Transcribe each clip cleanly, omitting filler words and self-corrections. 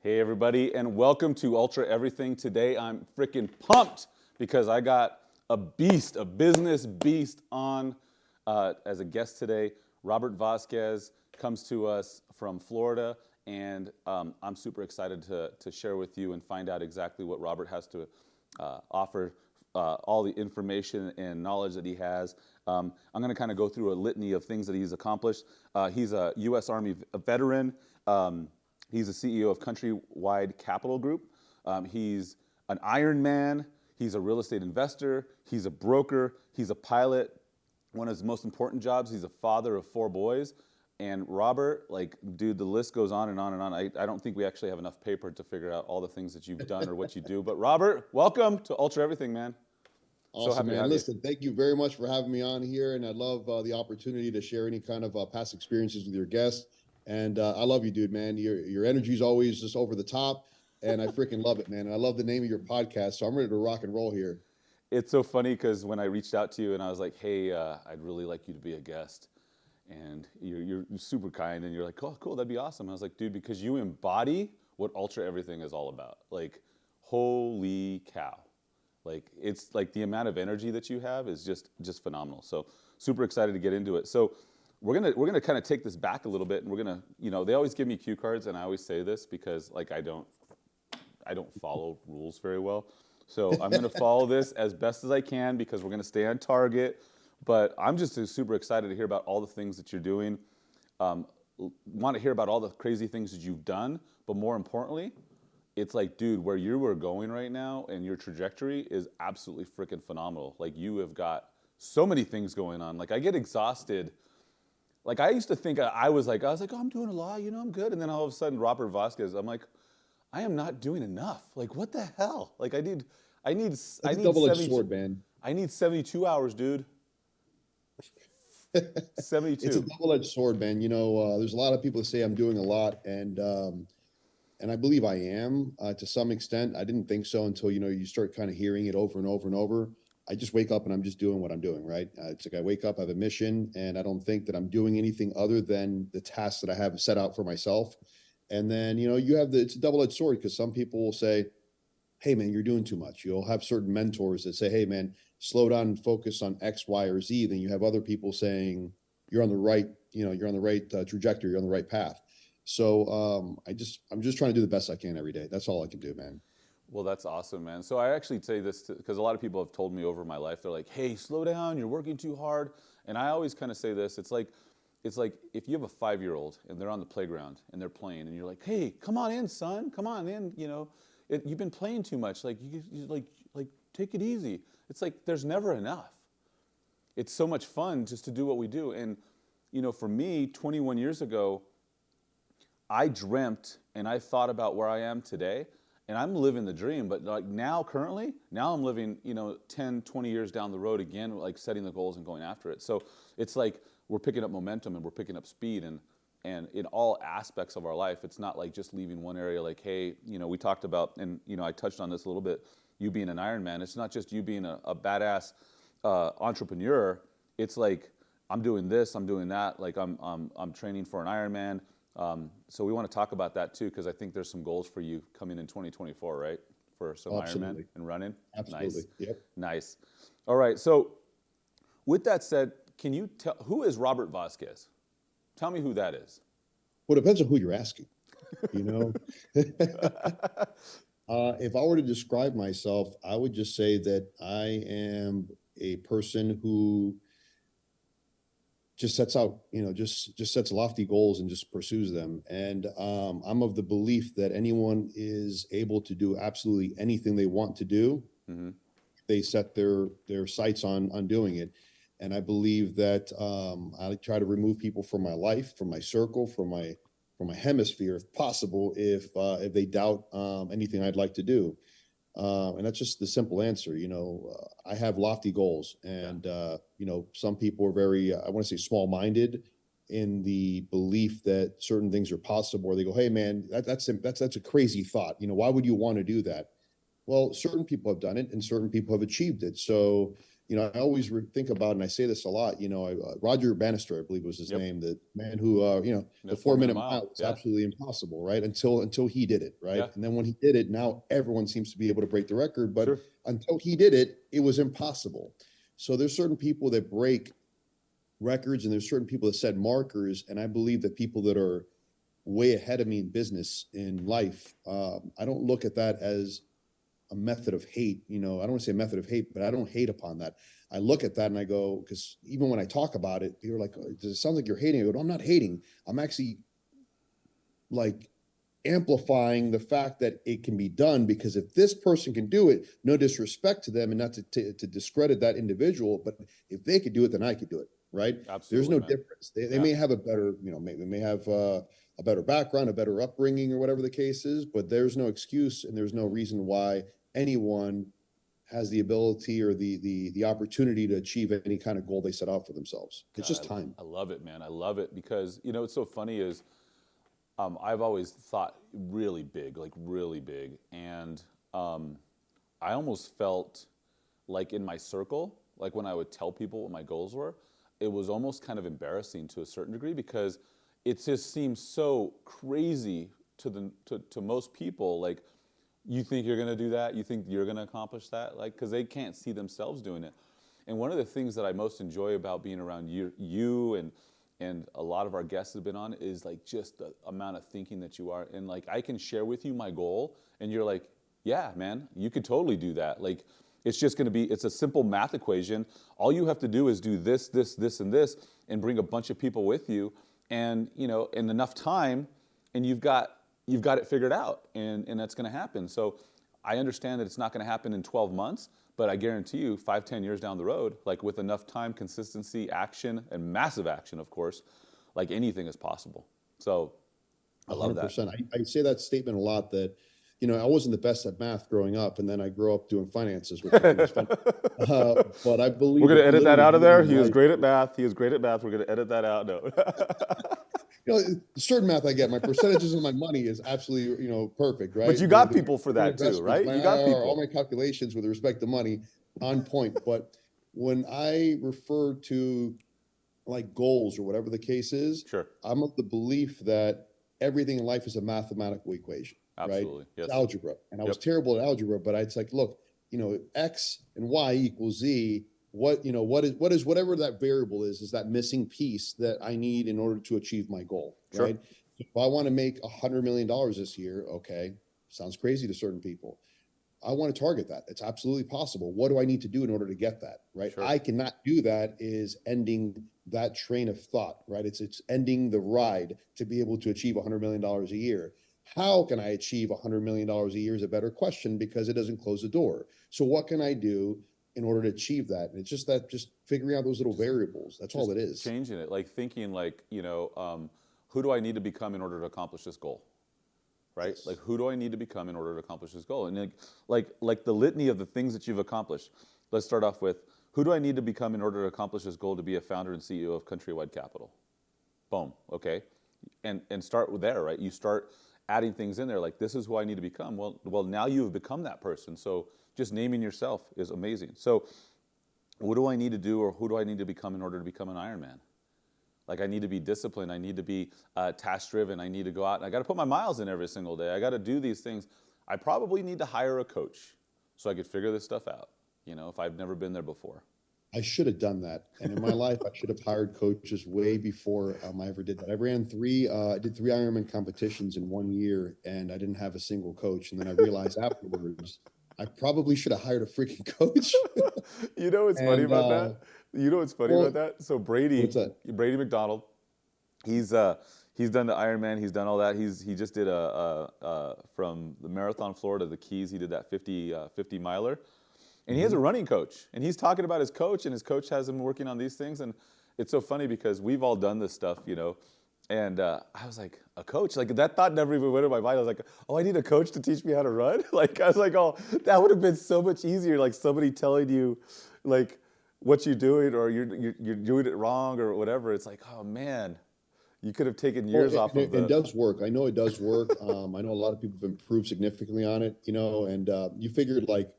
Hey everybody, and welcome to Ultra Everything. Today I'm freaking pumped because I got a beast, a business beast on as a guest today. Robert Vazquez comes to us from Florida, and I'm super excited to share with you and find out exactly what Robert has to offer, all the information and knowledge that he has. I'm going to kind of go through a litany of things that he's accomplished. He's a U.S. Army veteran. He's the CEO of Countrywide Capital Group. He's an Iron Man. He's a real estate investor. He's a broker. He's a pilot. One of his most important jobs, he's a father of 4 boys. And Robert, like, dude, the list goes on and on and on. I don't think we actually have enough paper to figure out all the things that you've done or what you do. But Robert, welcome to Ultra Everything, man. So Awesome, happy to man. have you. Listen, thank you very much for having me on here, and I love the opportunity to share any kind of past experiences with your guests. And I love you, dude, man. Your energy is always just over the top, and I freaking love it, man. And I love the name of your podcast, so I'm ready to rock and roll here. It's so funny because when I reached out to you and I was like, hey, I'd really like you to be a guest. And you're super kind and you're like, oh, cool, that'd be awesome. And I was like, dude, because you embody what Ultra Everything is all about. Like, holy cow. Like, it's like the amount of energy that you have is just phenomenal. So super excited to get into it. So we're gonna kind of take this back a little bit, and we're gonna, they always give me cue cards, and I always say this because like I don't follow rules very well. So I'm gonna follow this as best as I can because we're gonna stay on target. But I'm just super excited to hear about all the things that you're doing. Want to hear about all the crazy things that you've done, but more importantly, it's like, dude, where you were going right now and your trajectory is absolutely freaking phenomenal. Like, you have got so many things going on. Like, I get exhausted. Like, I used to think I was like, oh, I'm doing a lot, I'm good. And then all of a sudden, Robert Vasquez, I'm like, I am not doing enough. Like, what the hell? Like, I need, I It's a need double-edged 72, sword, man. I need 72 hours, dude. It's a 72. double-edged sword, man. There's a lot of people that say I'm doing a lot, and I believe I am to some extent. I didn't think so until you start kind of hearing it over and over and over. I just wake up and I'm just doing what I'm doing, right? It's like I wake up, I have a mission, and I don't think that I'm doing anything other than the tasks that I have set out for myself. And then it's a double-edged sword because some people will say, hey man, you're doing too much. You'll have certain mentors that say, hey man, slow down and focus on X, Y, or Z. Then you have other people saying you're on the right, you're on the right trajectory, you're on the right path. So I'm just trying to do the best I can every day. That's all I can do, man. Well, that's awesome, man. So I actually say this because a lot of people have told me over my life, they're like, hey, slow down, you're working too hard. And I always kind of say this, it's like if you have a 5-year-old and they're on the playground and they're playing and you're like, hey, come on in, son, come on in, you've been playing too much. Like, like take it easy. It's like there's never enough. It's so much fun just to do what we do. And for me, 21 years ago, I dreamt and I thought about where I am today, and I'm living the dream. But like now, currently, now I'm living, 10, 20 years down the road again, like setting the goals and going after it. So it's like we're picking up momentum and we're picking up speed, and in all aspects of our life, it's not like just leaving one area. Like, hey, we talked about, and I touched on this a little bit. You being an Iron Man, it's not just you being a badass entrepreneur. It's like I'm doing this, I'm doing that. Like I'm training for an Ironman. So we want to talk about that too, because I think there's some goals for you coming in 2024, right? For some Ironman Absolutely. and running. Absolutely. Nice, Yep. nice. All right. So with that said, can you tell who is Robert Vasquez? Tell me who that is. Well, it depends on who you're asking, you know. If I were to describe myself, I would just say that I am a person who just sets out, just sets lofty goals and just pursues them. And I'm of the belief that anyone is able to do absolutely anything they want to do. Hmm. They set their sights on doing it. And I believe that I try to remove people from my life, from my circle, from my hemisphere, if possible, if they doubt anything I'd like to do. And that's just the simple answer. I have lofty goals, and some people are very, I want to say, small-minded in the belief that certain things are possible. Or they go, "Hey, man, that's a crazy thought. Why would you want to do that?" Well, certain people have done it, and certain people have achieved it. So I always think about, and I say this a lot, Roger Bannister, I believe was his Yep. name, the man who, The the 4 minute 4 minute mile was Yeah. absolutely impossible, right? Until he did it, right? Yeah. And then when he did it, now everyone seems to be able to break the record, but Sure. until he did it, it was impossible. So there's certain people that break records, and there's certain people that set markers, and I believe that people that are way ahead of me in business, in life, I don't look at that as a method of hate. I don't want to say a method of hate, but I don't hate upon that. I look at that and I go, because even when I talk about it, people are like, "Oh, it sounds like you're hating." I go, "No, I'm not hating. I'm actually like amplifying the fact that it can be done, because if this person can do it, no disrespect to them and not to discredit that individual, but if they could do it, then I could do it, right?" Absolutely, There's no man. difference. They Yeah. may have a better, they may have a better background, a better upbringing, or whatever the case is, but there's no excuse and there's no reason why anyone has the ability or the opportunity to achieve any kind of goal they set out for themselves. It's God, just time. I love it, man. I love it because, what's so funny is I've always thought really big, like really big. And I almost felt like in my circle, like when I would tell people what my goals were, it was almost kind of embarrassing to a certain degree, because it just seems so crazy to most people. Like, you think you're going to do that? You think you're going to accomplish that? Like, because they can't see themselves doing it. And one of the things that I most enjoy about being around you and a lot of our guests have been on is like just the amount of thinking that you are. And like, I can share with you my goal and you're like, yeah, man, you could totally do that. Like, it's just going to be, it's a simple math equation. All you have to do is do this, this, this, and this, and bring a bunch of people with you, and in enough time, and you've got it figured out, and that's going to happen. So I understand that it's not going to happen in 12 months, but I guarantee you 5, 10 years down the road, like with enough time, consistency, action, and massive action, of course, like anything is possible. So I love that. 100%. I say that statement a lot, that, I wasn't the best at math growing up, and then I grew up doing finances, which was fun. But I believe We're going to edit that out of there. He life, is great at math. He is great at math. We're going to edit that out. No. certain math I get, my percentages of my money is absolutely, perfect, right? But you got people for that too, right? My You got IRR, people. all my calculations with respect to money on point. But when I refer to like goals or whatever the case is, Sure. I'm of the belief that everything in life is a mathematical equation. Absolutely. Right? Yes. It's algebra. And I was terrible at algebra, but it's like, look, X and Y equals Z. What is whatever that variable is that missing piece that I need in order to achieve my goal. Sure. Right. If I want to make $100 million this year, okay, sounds crazy to certain people. I want to target that. It's absolutely possible. What do I need to do in order to get that? Right. Sure. I cannot do that is ending that train of thought, right? It's ending the ride to be able to achieve $100 million a year. How can I achieve $100 million a year is a better question, because it doesn't close the door. So what can I do in order to achieve that? And it's just figuring out those little variables. That's all it is. Changing it, like thinking like, who do I need to become in order to accomplish this goal? Right? Yes. Like, who do I need to become in order to accomplish this goal? And like the litany of the things that you've accomplished. Let's start off with, who do I need to become in order to accomplish this goal to be a founder and CEO of Countrywide Capital? Boom. Okay. And start with there, right? You start adding things in there, like, this is who I need to become. Well, now you have become that person. So just naming yourself is amazing. So what do I need to do, or who do I need to become in order to become an Ironman? Like, I need to be disciplined. I need to be task driven. I need to go out and I got to put my miles in every single day. I got to do these things. I probably need to hire a coach so I could figure this stuff out, if I've never been there before. I should have done that. And in my life, I should have hired coaches way before I ever did that. I did 3 Ironman competitions in 1 year, and I didn't have a single coach. And then I realized afterwards, I probably should have hired a freaking coach. You know what's funny about that? You know what's funny about that? So Brady McDonald, he's done the Ironman. He's done all that. He just did from the Marathon, Florida, the Keys. He did that 50 miler. And he has a running coach, and he's talking about his coach, and his coach has him working on these things. And it's so funny because we've all done this stuff, and I was like, a coach? Like, that thought never even went in my mind. I was like, oh, I need a coach to teach me how to run? Like, I was like, oh, that would have been so much easier. Like, somebody telling you, like, what you're doing, or you're doing it wrong or whatever. It's like, oh, man, you could have taken years off of it. It does work. I know it does work. I know a lot of people have improved significantly on it, and you figured, like,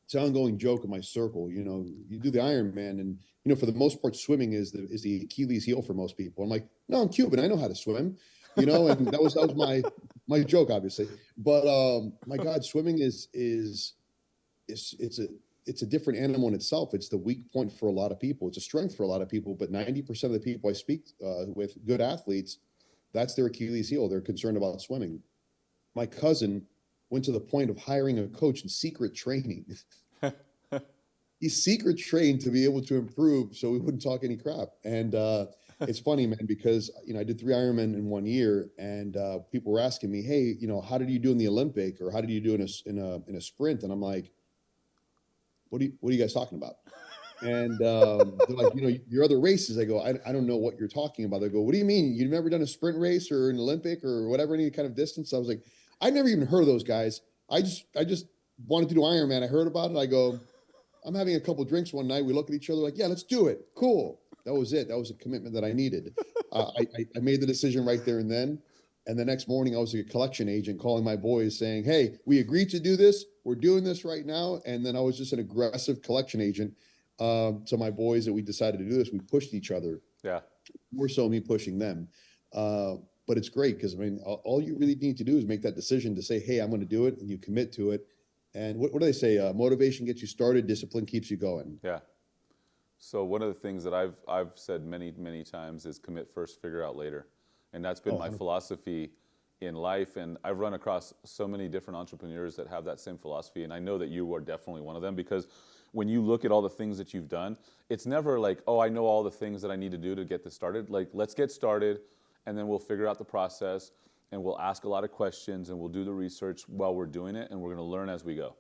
it's an ongoing joke in my circle. You do the Ironman, and for the most part, swimming is the Achilles heel for most people. I'm like, no, I'm Cuban, I know how to swim. And that was my joke, obviously. But my God, swimming it's a different animal in itself. It's the weak point for a lot of people. It's a strength for a lot of people. But 90% of the people I speak with, good athletes, that's their Achilles heel. They're concerned about swimming. My cousin went to the point of hiring a coach in secret training. He secret trained to be able to improve so we wouldn't talk any crap. And it's funny, man, because I did 3 Ironman in 1 year, and people were asking me, hey, how did you do in the Olympic, or how did you do in a sprint? And I'm like, what are you guys talking about? And they're like, your other races. I go, I don't know what you're talking about. They go, what do you mean? You've never done a sprint race or an Olympic or whatever, any kind of distance? I was like, I never even heard of those guys. I just wanted to do Ironman. I heard about it. I go, I'm having a couple of drinks one night. We look at each other like, yeah, let's do it. Cool. That was it. That was a commitment that I needed. I made the decision right there and then. And the next morning I was a collection agent calling my boys saying, hey, we agreed to do this. We're doing this right now. And then I was just an aggressive collection agent to my boys that we decided to do this. We pushed each other. Yeah. More so me pushing them. But it's great because, all you really need to do is make that decision to say, hey, I'm going to do it, and you commit to it. And what do they say? Motivation gets you started. Discipline keeps you going. Yeah. So one of the things that I've said many, many times is commit first, figure out later. And that's been my philosophy in life. And I've run across so many different entrepreneurs that have that same philosophy. And I know that you are definitely one of them, because when you look at all the things that you've done, it's never like, oh, I know all the things that I need to do to get this started. Like, let's get started, and then we'll figure out the process, and we'll ask a lot of questions, and we'll do the research while we're doing it, and we're going to learn as we go.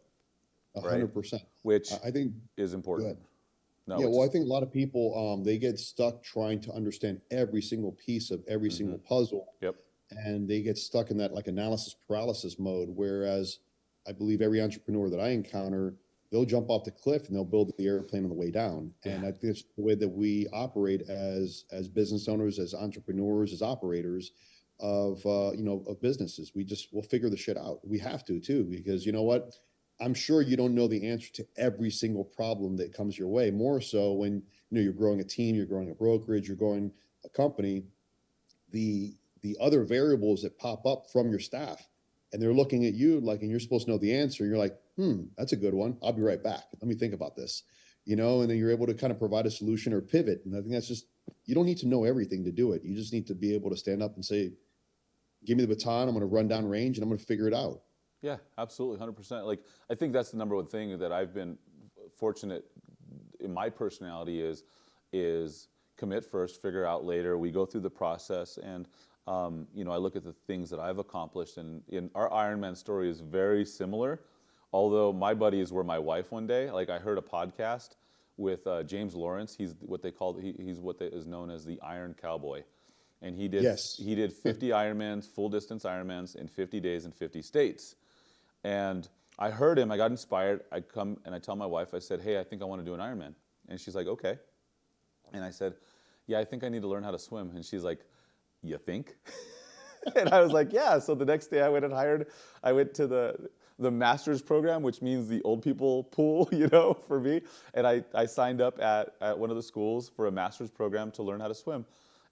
100%. Which I think is important. No, yeah, well, I think a lot of people, they get stuck trying to understand every single piece of every single puzzle. Yep. And they get stuck in that like analysis paralysis mode. Whereas I believe every entrepreneur that I encounter, they'll jump off the cliff and they'll build the airplane on the way down. Yeah. And I think it's the way that we operate as business owners, as entrepreneurs, as operators of businesses. We'll figure the shit out. We have to too, because you know what? I'm sure you don't know the answer to every single problem that comes your way. More so when you're growing a team, you're growing a brokerage, you're growing a company. The other variables that pop up from your staff, and they're looking at you like, and you're supposed to know the answer. You're like, that's a good one. I'll be right back. Let me think about this. And then you're able to kind of provide a solution or pivot. And I think that's just, you don't need to know everything to do it. You just need to be able to stand up and say, give me the baton. I'm going to run down range and I'm going to figure it out. Yeah, absolutely, 100%. Like, I think that's the number one thing that I've been fortunate in my personality is commit first, figure out later. We go through the process, and I look at the things that I've accomplished, and in our Ironman story is very similar. Although my buddies were my wife one day. Like, I heard a podcast with James Lawrence. He's what is known as the Iron Cowboy. And he did 50 Ironmans, full distance Ironmans in 50 days in 50 states. And I heard him, I got inspired. I come and I tell my wife, I said, hey, I think I want to do an Ironman. And she's like, okay. And I said, yeah, I think I need to learn how to swim. And she's like, you think? And I was like, yeah. So the next day I went to the master's program, which means the old people pool, for me. And I signed up at one of the schools for a master's program to learn how to swim.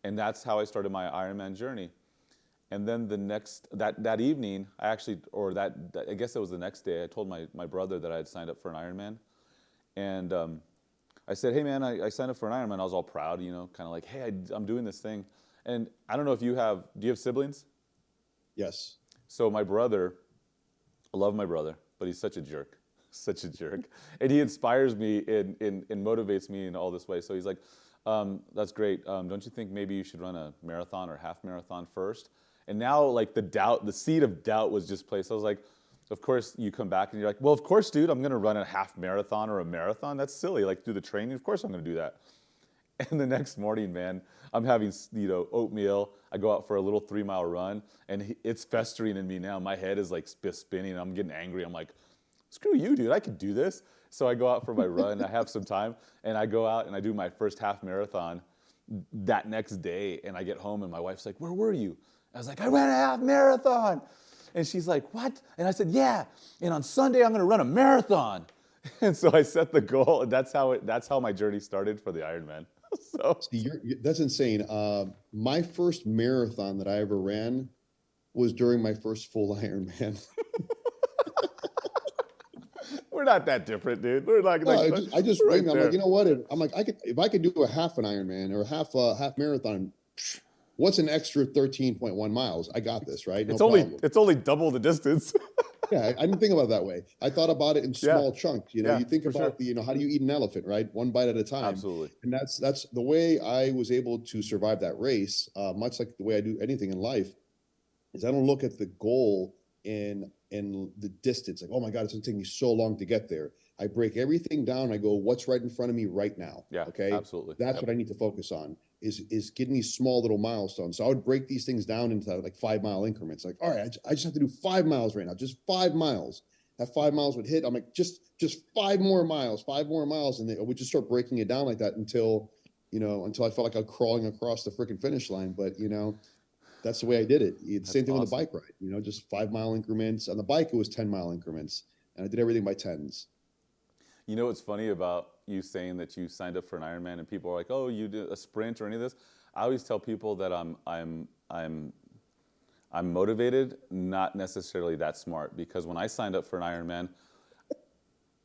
And that's how I started my Ironman journey. And then that evening, I guess it was the next day, I told my brother that I had signed up for an Ironman. And I said, hey man, I signed up for an Ironman. I was all proud, kind of like, hey, I'm doing this thing. And I don't know if do you have siblings? Yes. So my brother, I love my brother, but he's such a jerk. Such a jerk. And he inspires me and motivates me in all this way. So he's like, that's great. Don't you think maybe you should run a marathon or half marathon first? And now, like, the seed of doubt was just placed. I was like, of course, you come back and you're like, well, of course, dude, I'm going to run a half marathon or a marathon. That's silly. Like, do the training. Of course I'm going to do that. And the next morning, man, I'm having, oatmeal. I go out for a little 3-mile run, and it's festering in me now. My head is like spinning. I'm getting angry. I'm like, screw you, dude. I could do this. So I go out for my run. I have some time, and I go out and I do my first half marathon that next day. And I get home, and my wife's like, where were you? I was like, I ran a half marathon. And she's like, what? And I said, yeah. And on Sunday, I'm going to run a marathon. And so I set the goal, and that's how my journey started for the Ironman. So See, that's insane. My first marathon that I ever ran was during my first full Ironman. we're not that different, dude. We're like, No, like I just we're wing. right I'm like, there. you know what? I'm like, if I could do a half an Ironman or half marathon, what's an extra 13.1 miles? I got this, right? No problem. It's only double the distance. Yeah, I didn't think about it that way. I thought about it in Yeah, small chunks. You know, yeah, you think for sure. about how do you eat an elephant, right? One bite at a time. Absolutely. And that's the way I was able to survive that race, much like the way I do anything in life, is I don't look at the goal in the distance. Like, oh my God, it's gonna take me so long to get there. I break everything down. I go, what's right in front of me right now? Yeah, Okay. absolutely. That's Yep. what I need to focus on is getting these small little milestones. So I would break these things down into like 5 mile increments. Like, all right, I just have to do 5 miles right now, just 5 miles. That 5 miles would hit. I'm like, just 5 more miles, 5 more miles. And I would just start breaking it down like that until I felt like I'm crawling across the freaking finish line. But that's the way I did it. Same thing with the bike ride, just 5 mile increments. On the bike, it was 10 mile increments. And I did everything by tens. You know what's funny about you saying that you signed up for an Ironman and people are like, "Oh, you did a sprint or any of this?" I always tell people that I'm motivated, not necessarily that smart, because when I signed up for an Ironman,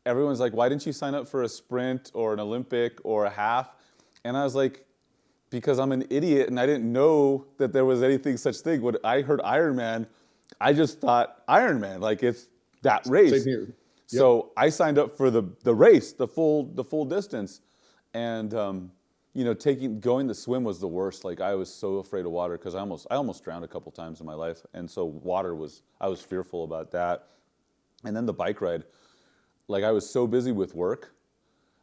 everyone's like, "Why didn't you sign up for a sprint or an Olympic or a half?" And I was like, because I'm an idiot and I didn't know that there was anything such thing. When I heard Ironman, I just thought Ironman, like it's that race. Same here. Yep. So I signed up for the race, the full distance, and going the swim was the worst. Like I was so afraid of water because I almost drowned a couple times in my life, and so I was fearful about that. And then the bike ride, like I was so busy with work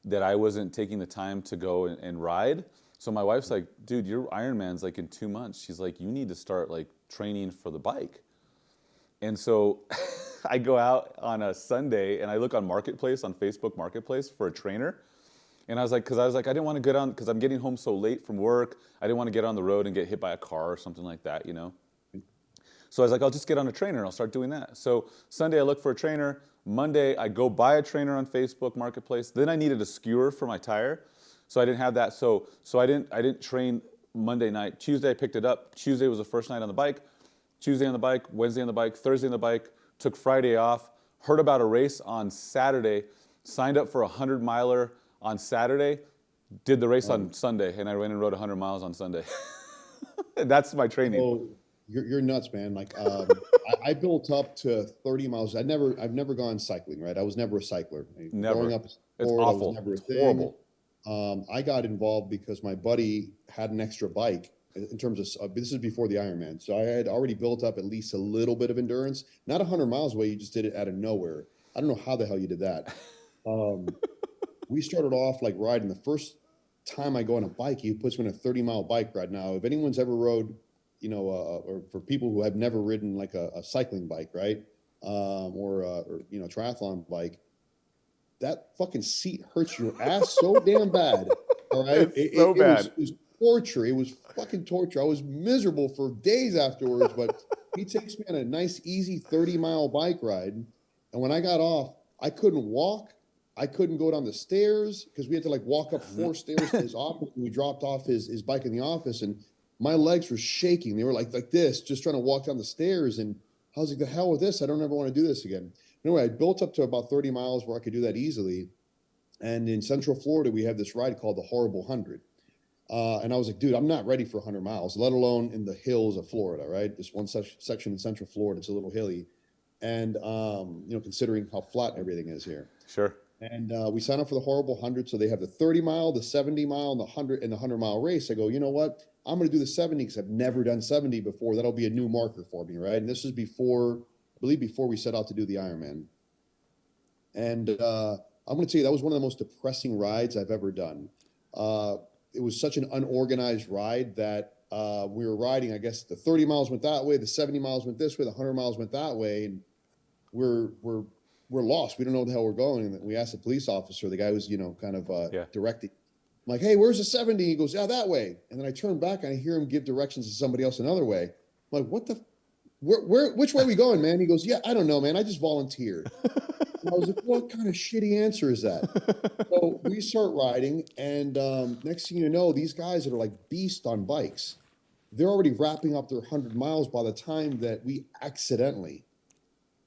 that I wasn't taking the time to go and ride. So my wife's like, "Dude, your Ironman's like in 2 months." She's like, "You need to start like training for the bike." And so I go out on a Sunday and I look on Marketplace, on Facebook Marketplace for a trainer. And I was like, I didn't want to get on, because I'm getting home so late from work. I didn't want to get on the road and get hit by a car or something like that, So I was like, I'll just get on a trainer and I'll start doing that. So Sunday I look for a trainer. Monday I go buy a trainer on Facebook Marketplace. Then I needed a skewer for my tire. So I didn't have that. So I didn't train Monday night. Tuesday I picked it up. Tuesday was the first night on the bike. Tuesday on the bike, Wednesday on the bike, Thursday on the bike, took Friday off, heard about a race on Saturday, signed up for a 100-miler on Saturday, did the race on Sunday, and I went and rode 100 miles on Sunday. That's my training. Oh, you're nuts, man. Like I built up to 30 miles. I've never gone cycling, right? I was never a cycler. Never. Growing up, It's Was awful. never a It's thing. horrible. I got involved because my buddy had an extra bike in terms of, this is before the Ironman. So I had already built up at least a little bit of endurance, not 100 miles away. You just did it out of nowhere. I don't know how the hell you did that. We started off like riding. The first time I go on a bike, he puts me on a 30-mile bike ride. Now, if anyone's ever rode, or for people who have never ridden like a cycling bike, right? Or triathlon bike, that fucking seat hurts your ass so damn bad. All right. It's so bad. It was torture. It was fucking torture. I was miserable for days afterwards, but he takes me on a nice, easy 30-mile bike ride. And when I got off, I couldn't walk. I couldn't go down the stairs because we had to like walk up 4 stairs to his office. We dropped off his bike in the office, and my legs were shaking. They were like this, just trying to walk down the stairs. And I was like, the hell with this. I don't ever want to do this again. Anyway, I built up to about 30 miles where I could do that easily. And in Central Florida, we have this ride called the Horrible 100. And I was like, dude, I'm not ready for 100 miles, let alone in the hills of Florida, right? This one section in Central Florida, it's a little hilly. And, considering how flat everything is here. Sure. And we signed up for the Horrible 100. So they have the 30-mile, the 70-mile, and the 100-mile race. I go, you know what? I'm going to do the 70 because I've never done 70 before. That'll be a new marker for me, right? And this is before we set out to do the Ironman. And I'm going to tell you, that was one of the most depressing rides I've ever done. It was such an unorganized ride that we were riding, I guess the 30 miles went that way, the 70 miles went this way, the 100 miles went that way. And we're lost. We don't know where the hell we're going. And we asked the police officer, the guy who's, directing. I'm like, hey, where's the 70? He goes, yeah, that way. And then I turn back and I hear him give directions to somebody else another way. I'm like, which way are we going, man? He goes, yeah, I don't know, man. I just volunteered. And I was like, what kind of shitty answer is that? So we start riding, and next thing you know, these guys that are like beasts on bikes, they're already wrapping up their 100 miles by the time that we accidentally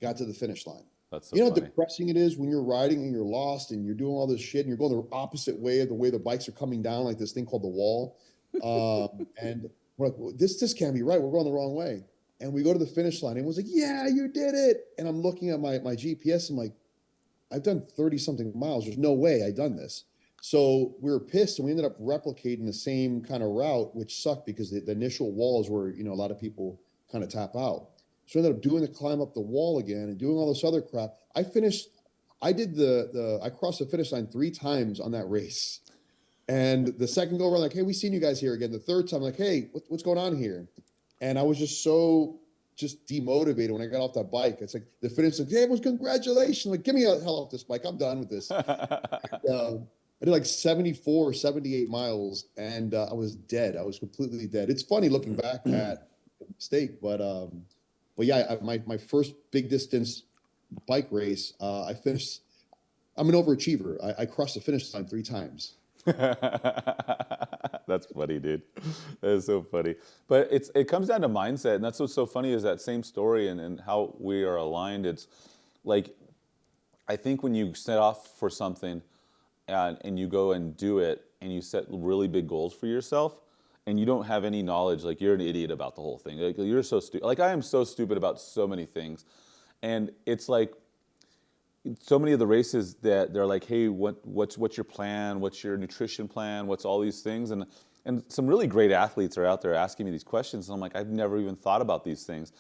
got to the finish line. That's so You know how funny. depressing it is when you're riding and you're lost and you're doing all this shit and you're going the opposite way of the way the bikes are coming down, like this thing called the wall. And we're like, well, this can't be right. We're going the wrong way. And we go to the finish line and it was like, yeah, you did it. And I'm looking at my GPS. I'm like, I've done 30 something miles. There's no way I done this. So we were pissed and we ended up replicating the same kind of route, which sucked because the initial walls were, a lot of people kind of tap out. So I ended up doing the climb up the wall again and doing all this other crap. I crossed the finish line 3 times on that race. And the second go around, like, hey, we seen you guys here again. The third time, like, hey, what's going on here? And I was just so demotivated when I got off that bike. It's like the finish, like, hey, everyone's congratulations. Like, get me the hell off this bike. I'm done with this. I did like 74 or 78 miles and I was dead. I was completely dead. It's funny looking back at the mistake, but yeah, my first big distance bike race, I finished. I'm an overachiever. I crossed the finish line 3 times. That's funny, dude. That is so funny. But it comes down to mindset, and that's what's so funny is that same story and how we are aligned. It's like, I think when you set off for something and you go and do it and you set really big goals for yourself and you don't have any knowledge, like you're an idiot about the whole thing. Like you're so stupid. Like I am so stupid about so many things. And it's like, so many of the races that they're like, hey, what's your plan? What's your nutrition plan? What's all these things? And some really great athletes are out there asking me these questions. And I'm like, I've never even thought about these things.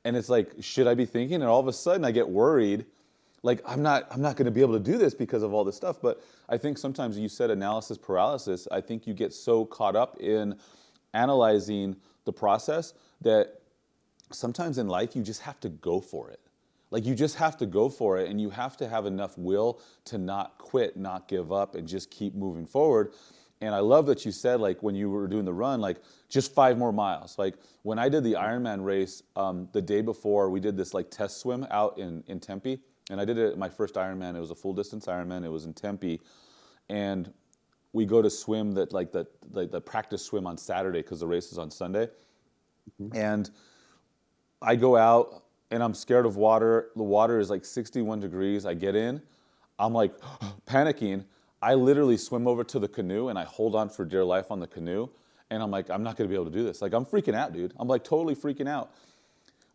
And it's like, should I be thinking? And all of a sudden I get worried. Like, I'm not going to be able to do this because of all this stuff. But I think sometimes you said analysis paralysis. I think you get so caught up in analyzing the process that sometimes in life you just have to go for it. Like you just have to go for it and you have to have enough will to not quit, not give up and just keep moving forward. And I love that you said, like when you were doing the run, like just 5 more miles. Like when I did the Ironman race, the day before we did this like test swim out in Tempe. And I did it my first Ironman. It was a full distance Ironman. It was in Tempe. And we go to swim the practice swim on Saturday because the race is on Sunday. Mm-hmm. And I go out and I'm scared of water. The water is like 61 degrees. I get in. I'm like panicking. I literally swim over to the canoe and I hold on for dear life on the canoe. And I'm like, I'm not going to be able to do this. Like, I'm freaking out, dude. I'm like totally freaking out.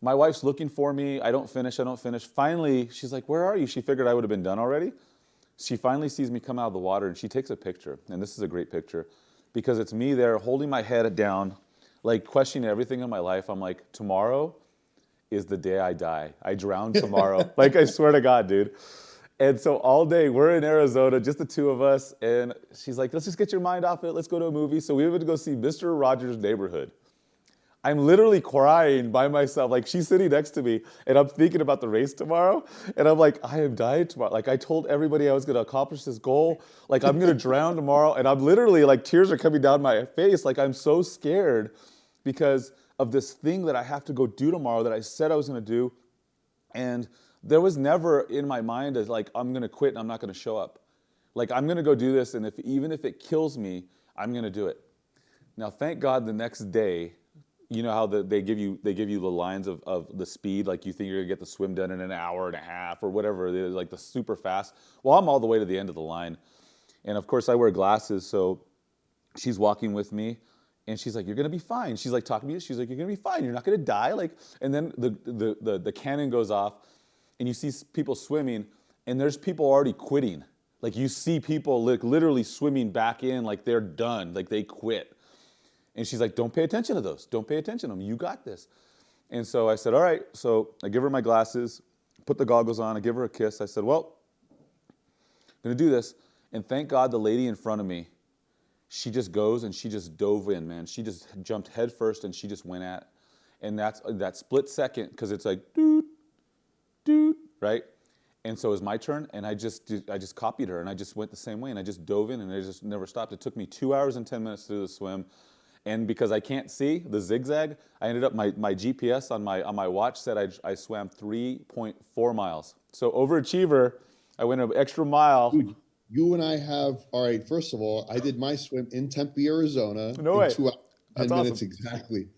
My wife's looking for me. I don't finish. Finally, she's like, where are you? She figured I would have been done already. She finally sees me come out of the water and she takes a picture. And this is a great picture because it's me there holding my head down, like questioning everything in my life. I'm like, tomorrow is the day I die. I drown tomorrow. Like, I swear to God, dude. And so all day, we're in Arizona, just the 2 of us. And she's like, let's just get your mind off it. Let's go to a movie. So we went to go see Mr. Rogers' Neighborhood. I'm literally crying by myself. Like, she's sitting next to me, and I'm thinking about the race tomorrow. And I'm like, I am dying tomorrow. Like, I told everybody I was going to accomplish this goal. Like, I'm going to drown tomorrow. And I'm literally, like, tears are coming down my face. Like, I'm so scared because of this thing that I have to go do tomorrow that I said I was going to do. And there was never in my mind as like, I'm going to quit and I'm not going to show up. Like, I'm going to go do this. And even if it kills me, I'm going to do it. Now, thank God the next day, you know how they give you the lines of the speed, like you think you're going to get the swim done in an hour and a half or whatever it is, like the super fast. Well, I'm all the way to the end of the line. And of course I wear glasses. So she's walking with me. And she's like, you're going to be fine. She's like talking to me. She's like, you're going to be fine. You're not going to die. Like, and then the cannon goes off and you see people swimming and there's people already quitting. Like you see people like literally swimming back in like they're done, like they quit. And she's like, don't pay attention to those. Don't pay attention to them. You got this. And so I said, all right. So I give her my glasses, put the goggles on. I give her a kiss. I said, well, I'm going to do this. And thank God the lady in front of me, she just goes and she just dove in, man. She just jumped head first and she just went at it. And that's that split second, because it's like, doot, doot, right? And so it was my turn, and I just copied her, and I just went the same way, and I just dove in, and I just never stopped. It took me 2 hours and 10 minutes to do the swim. And because I can't see the zigzag, I ended up, my GPS on my watch said I swam 3.4 miles. So overachiever, I went an extra mile. Dude, you and I have, all right, first of all, I did my swim in Tempe, Arizona No in way. 2 hours, 10 That's minutes awesome. exactly.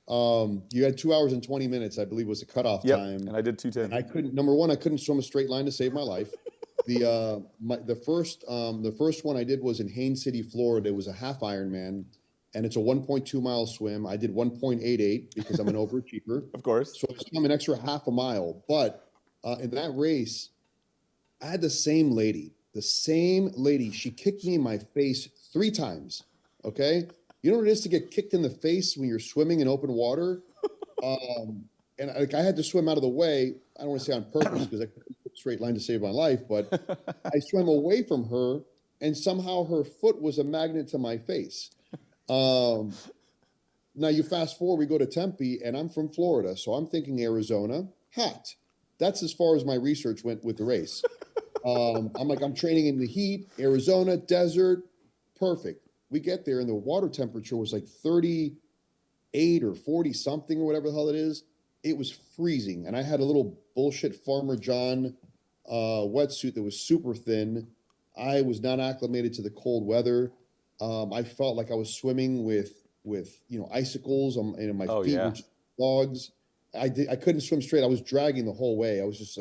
You had 2 hours and 20 minutes, I believe was the cutoff Yep. time. And I did 2:10. And I couldn't, number one, I couldn't swim a straight line to save my life. The first one I did was in Haines City, Florida. It was a half Ironman, and it's a 1.2 mile swim. I did 1.88 because I'm an overachiever. Of course. So I swam an extra half a mile. But in that race, I had the same lady. She kicked me in my face 3 times. Okay. You know what it is to get kicked in the face when you're swimming in open water? And I had to swim out of the way. I don't want to say on purpose because I couldn't put a straight line to save my life, but I swam away from her and somehow her foot was a magnet to my face. Now you fast forward, we go to Tempe and I'm from Florida. So I'm thinking Arizona, hot. That's as far as my research went with the race. I'm training in the heat, Arizona, desert, perfect. We get there and the water temperature was like 38 or 40 something or whatever the hell it is. It was freezing. And I had a little bullshit Farmer John wetsuit that was super thin. I was not acclimated to the cold weather. I felt like I was swimming with icicles and my feet were just logs. I couldn't swim straight. I was dragging the whole way. I was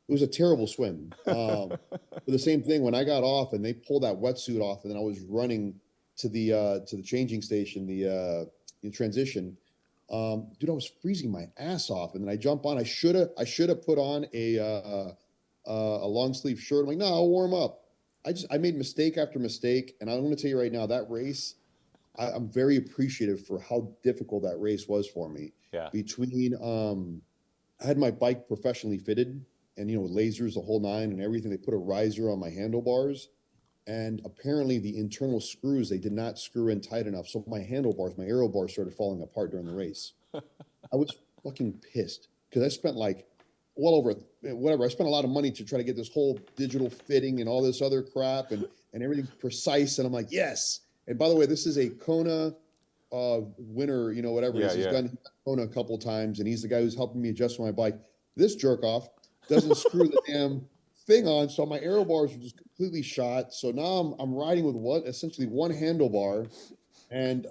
it was a terrible swim. But the same thing when I got off and they pulled that wetsuit off, and then I was running to the changing station, the transition. Dude, I was freezing my ass off, and then I jump on. I should have put on a long sleeve shirt. I'm like, no, I'll warm up. I made mistake after mistake, and I'm going to tell you right now that race, I'm very appreciative for how difficult that race was for me. Yeah. Between I had my bike professionally fitted, and lasers, the whole nine, and everything. They put a riser on my handlebars, and apparently the internal screws they did not screw in tight enough. So my handlebars, my aero bars, started falling apart during the race. I was fucking pissed because I spent like well over whatever. I spent a lot of money to try to get this whole digital fitting and all this other crap and everything precise. And I'm like, yes. And by the way, this is a Kona winner, whatever it is. He's done Kona a couple of times, and he's the guy who's helping me adjust my bike. This jerk off doesn't screw the damn thing on, so my aero bars were just completely shot. So now I'm riding with essentially one handlebar, and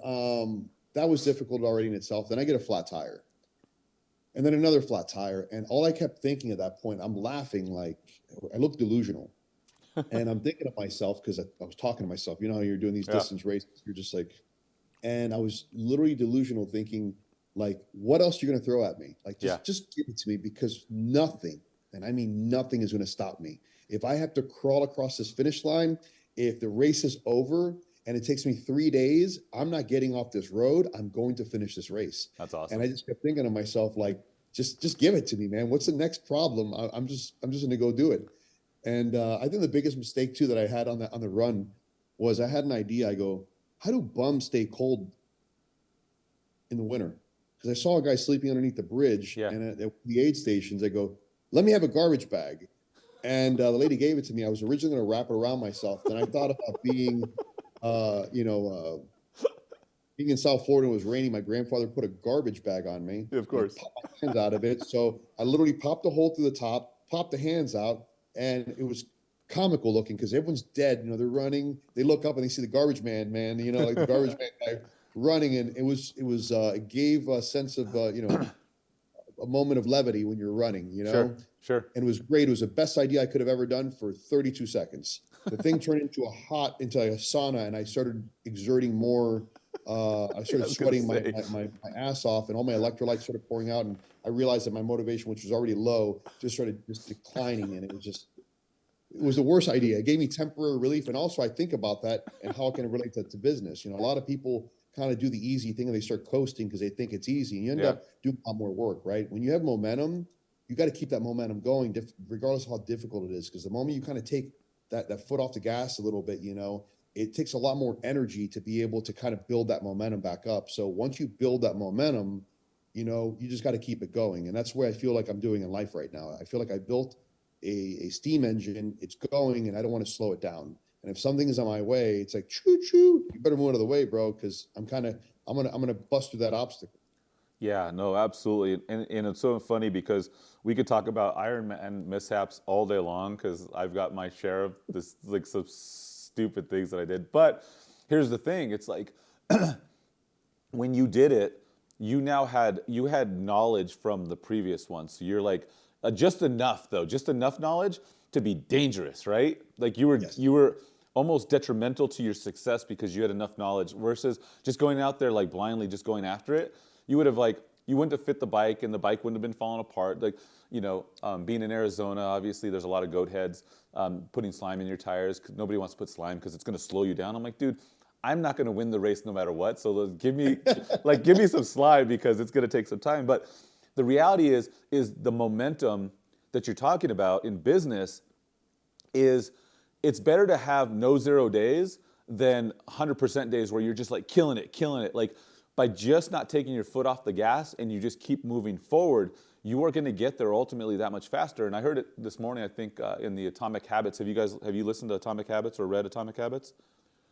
that was difficult already in itself. Then I get a flat tire, and then another flat tire, and all I kept thinking at that point, I'm laughing like I look delusional, and I'm thinking of myself because I was talking to myself. You know how you're doing these distance races, you're just like, and I was literally delusional, thinking like, what else are you going to throw at me? Like, just give it to me, because nothing. And I mean, nothing is going to stop me. If I have to crawl across this finish line, if the race is over and it takes me 3 days, I'm not getting off this road. I'm going to finish this race. That's awesome. And I just kept thinking to myself, like, just give it to me, man. What's the next problem? I'm just going to go do it. And I think the biggest mistake too that I had on the run was I had an idea. I go, how do bums stay cold in the winter? Because I saw a guy sleeping underneath the bridge, and at the aid stations, I go, let me have a garbage bag. And the lady gave it to me. I was originally going to wrap it around myself. Then I thought about being in South Florida, it was raining. My grandfather put a garbage bag on me. Of course. Popped my hands out of it. So I literally popped a hole through the top, popped the hands out, and it was comical looking because everyone's dead. They're running. They look up and they see the garbage man, like the garbage man guy running. And it gave a sense of, a moment of levity when you're running, Sure. And it was great. It was the best idea I could have ever done for 32 seconds. The thing turned into a sauna, and I started exerting more. I started sweating my ass off, and all my electrolytes started pouring out. And I realized that my motivation, which was already low, just started declining. And it was the worst idea. It gave me temporary relief. And also I think about that and how it can relate to business. A lot of people kind of do the easy thing and they start coasting because they think it's easy. And you end up doing a lot more work, right? When you have momentum, you got to keep that momentum going, regardless of how difficult it is. Because the moment you kind of take that foot off the gas a little bit, it takes a lot more energy to be able to kind of build that momentum back up. So once you build that momentum, you just got to keep it going. And that's where I feel like I'm doing in life right now. I feel like I built a steam engine, it's going, and I don't want to slow it down. And if something is on my way, it's like, choo choo, you better move out of the way, bro, because I'm gonna bust through that obstacle. Yeah, no, absolutely. And it's so funny because we could talk about Ironman mishaps all day long because I've got my share of this, like some stupid things that I did. But here's the thing, it's like when you did it, you had knowledge from the previous one. So you're like just enough though, just enough knowledge to be dangerous, right? Like Yes. you were almost detrimental to your success because you had enough knowledge versus just going out there like blindly just going after it. You would have like you wouldn't have fit the bike and the bike wouldn't have been falling apart. Like, being in Arizona, obviously there's a lot of goat heads putting slime in your tires. 'Cause nobody wants to put slime because it's going to slow you down. I'm like, dude, I'm not going to win the race no matter what. So give me, give me some slime because it's going to take some time. But the reality is the momentum that you're talking about in business is it's better to have no 0 days than 100% days where you're just like killing it. Like by just not taking your foot off the gas and you just keep moving forward, you are going to get there ultimately that much faster. And I heard it this morning, I think, in the Atomic Habits. Have you listened to Atomic Habits or read Atomic Habits?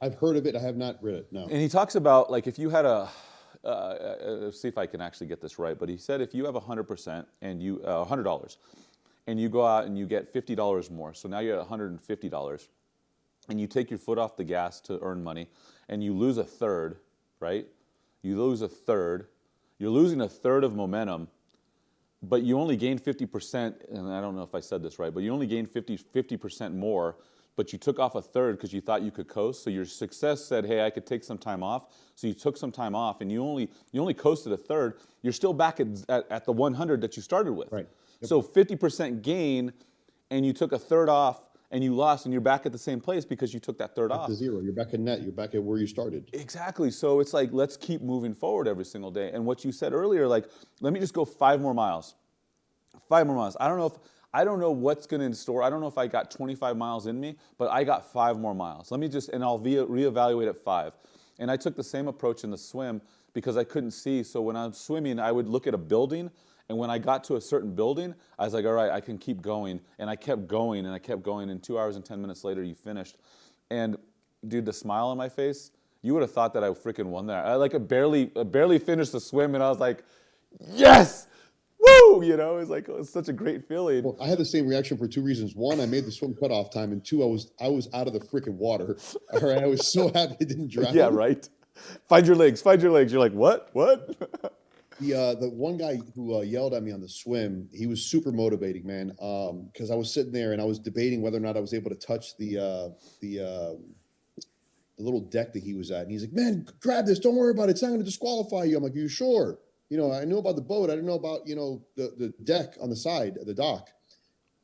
I've heard of it. I have not read it. No. And he talks about like if you had see if I can actually get this right, but he said if you have 100% and you $100 and you go out and you get $50 more, so now you're at $150, and you take your foot off the gas to earn money, and you lose a third, right? You lose a third. You're losing a third of momentum, but you only gain 50%, and I don't know if I said this right, but you only gain 50% more, but you took off a third because you thought you could coast. So your success said, hey, I could take some time off. So you took some time off, and you only coasted a third. You're still back at the 100 that you started with. Right. Yep. So 50% gain, and you took a third off, and you lost, and you're back at the same place because you took that third off. To zero. You're back in net. You're back at where you started. Exactly. So it's like, let's keep moving forward every single day. And what you said earlier, like, let me just go 5 more miles. 5 more miles. I don't know what's going to in store. I don't know if I got 25 miles in me, but I got 5 more miles. And I'll reevaluate at 5. And I took the same approach in the swim because I couldn't see. So when I'm swimming, I would look at a building. And when I got to a certain building, I was like, all right, I can keep going. And I kept going and I kept going. And 2 hours and 10 minutes later, you finished. And dude, the smile on my face, you would have thought that I freaking won that. I barely finished the swim, and I was like, yes! Woo! It was such a great feeling. Well, I had the same reaction for 2 reasons. One, I made the swim cutoff time, and 2, I was out of the freaking water. All right, I was so happy I didn't drown. Yeah, right. Find your legs. You're like, what? The one guy who yelled at me on the swim, he was super motivating, man. Because I was sitting there and I was debating whether or not I was able to touch the little deck that he was at, and he's like, "Man, grab this. Don't worry about it. It's not going to disqualify you." I'm like, "You sure?" I knew about the boat. I didn't know about the deck on the side of the dock.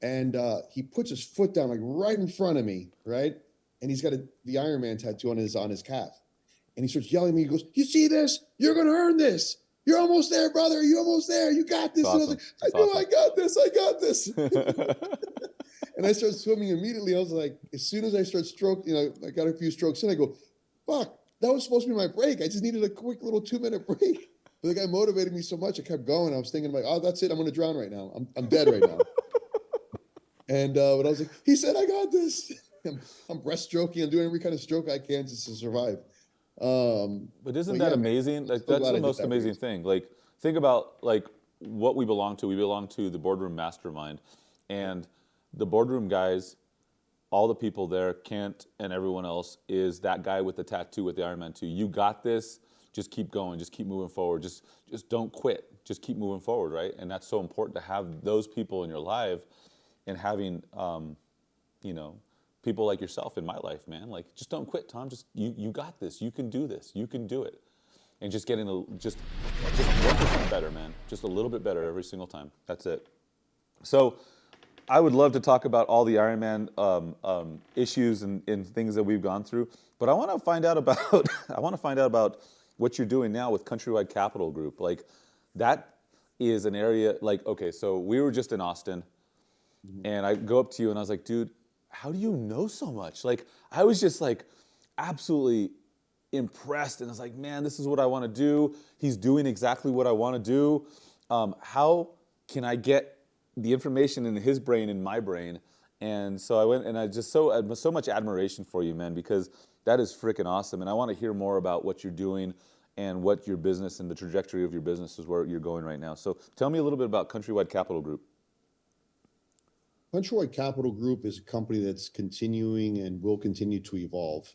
And he puts his foot down like right in front of me, right? And he's got the Iron Man tattoo on his calf. And he starts yelling at me. He goes, "You see this? You're going to earn this. You're almost there, brother. You're almost there. You got this." Awesome. And I was like, I got this. And I start swimming immediately. I was like, as soon as I start stroking, I got a few strokes in, I go, fuck, that was supposed to be my break. I just needed a quick little 2-minute break. But the guy motivated me so much, I kept going. I was thinking like, oh, that's it. I'm going to drown right now. I'm dead right now. And but I was like, he said, I got this. I'm breaststroking. I'm doing every kind of stroke I can just to survive. But isn't that amazing? Like, that's the most amazing thing. Like, think about like what we belong to. We belong to the Boardroom Mastermind, and the boardroom guys, all the people there, Kent and everyone else, is that guy with the tattoo with the Iron Man 2. You got this. Just keep going. Just keep moving forward. Just don't quit. Just keep moving forward, right? And that's so important to have those people in your life, and having, people like yourself in my life, man. Like, just don't quit, Tom. Just you got this. You can do this. You can do it. And just getting just 1% better, man. Just a little bit better every single time. That's it. So I would love to talk about all the Ironman issues and things that we've gone through, but I want to find out about what you're doing now with Countrywide Capital Group. Like, that is an area, like, okay, so we were just in Austin, and I go up to you and I was like, dude, how do you know so much? Like, I was just like absolutely impressed, and I was like, man, this is what I want to do. He's doing exactly what I want to do. How can I get the information in his brain in my brain? And so I went, and I just so much admiration for you, man, because that is freaking awesome. And I want to hear more about what you're doing and what your business and the trajectory of your business is, where you're going right now. So tell me a little bit about Countrywide Capital Group. Countrywide Capital Group is a company that's continuing and will continue to evolve.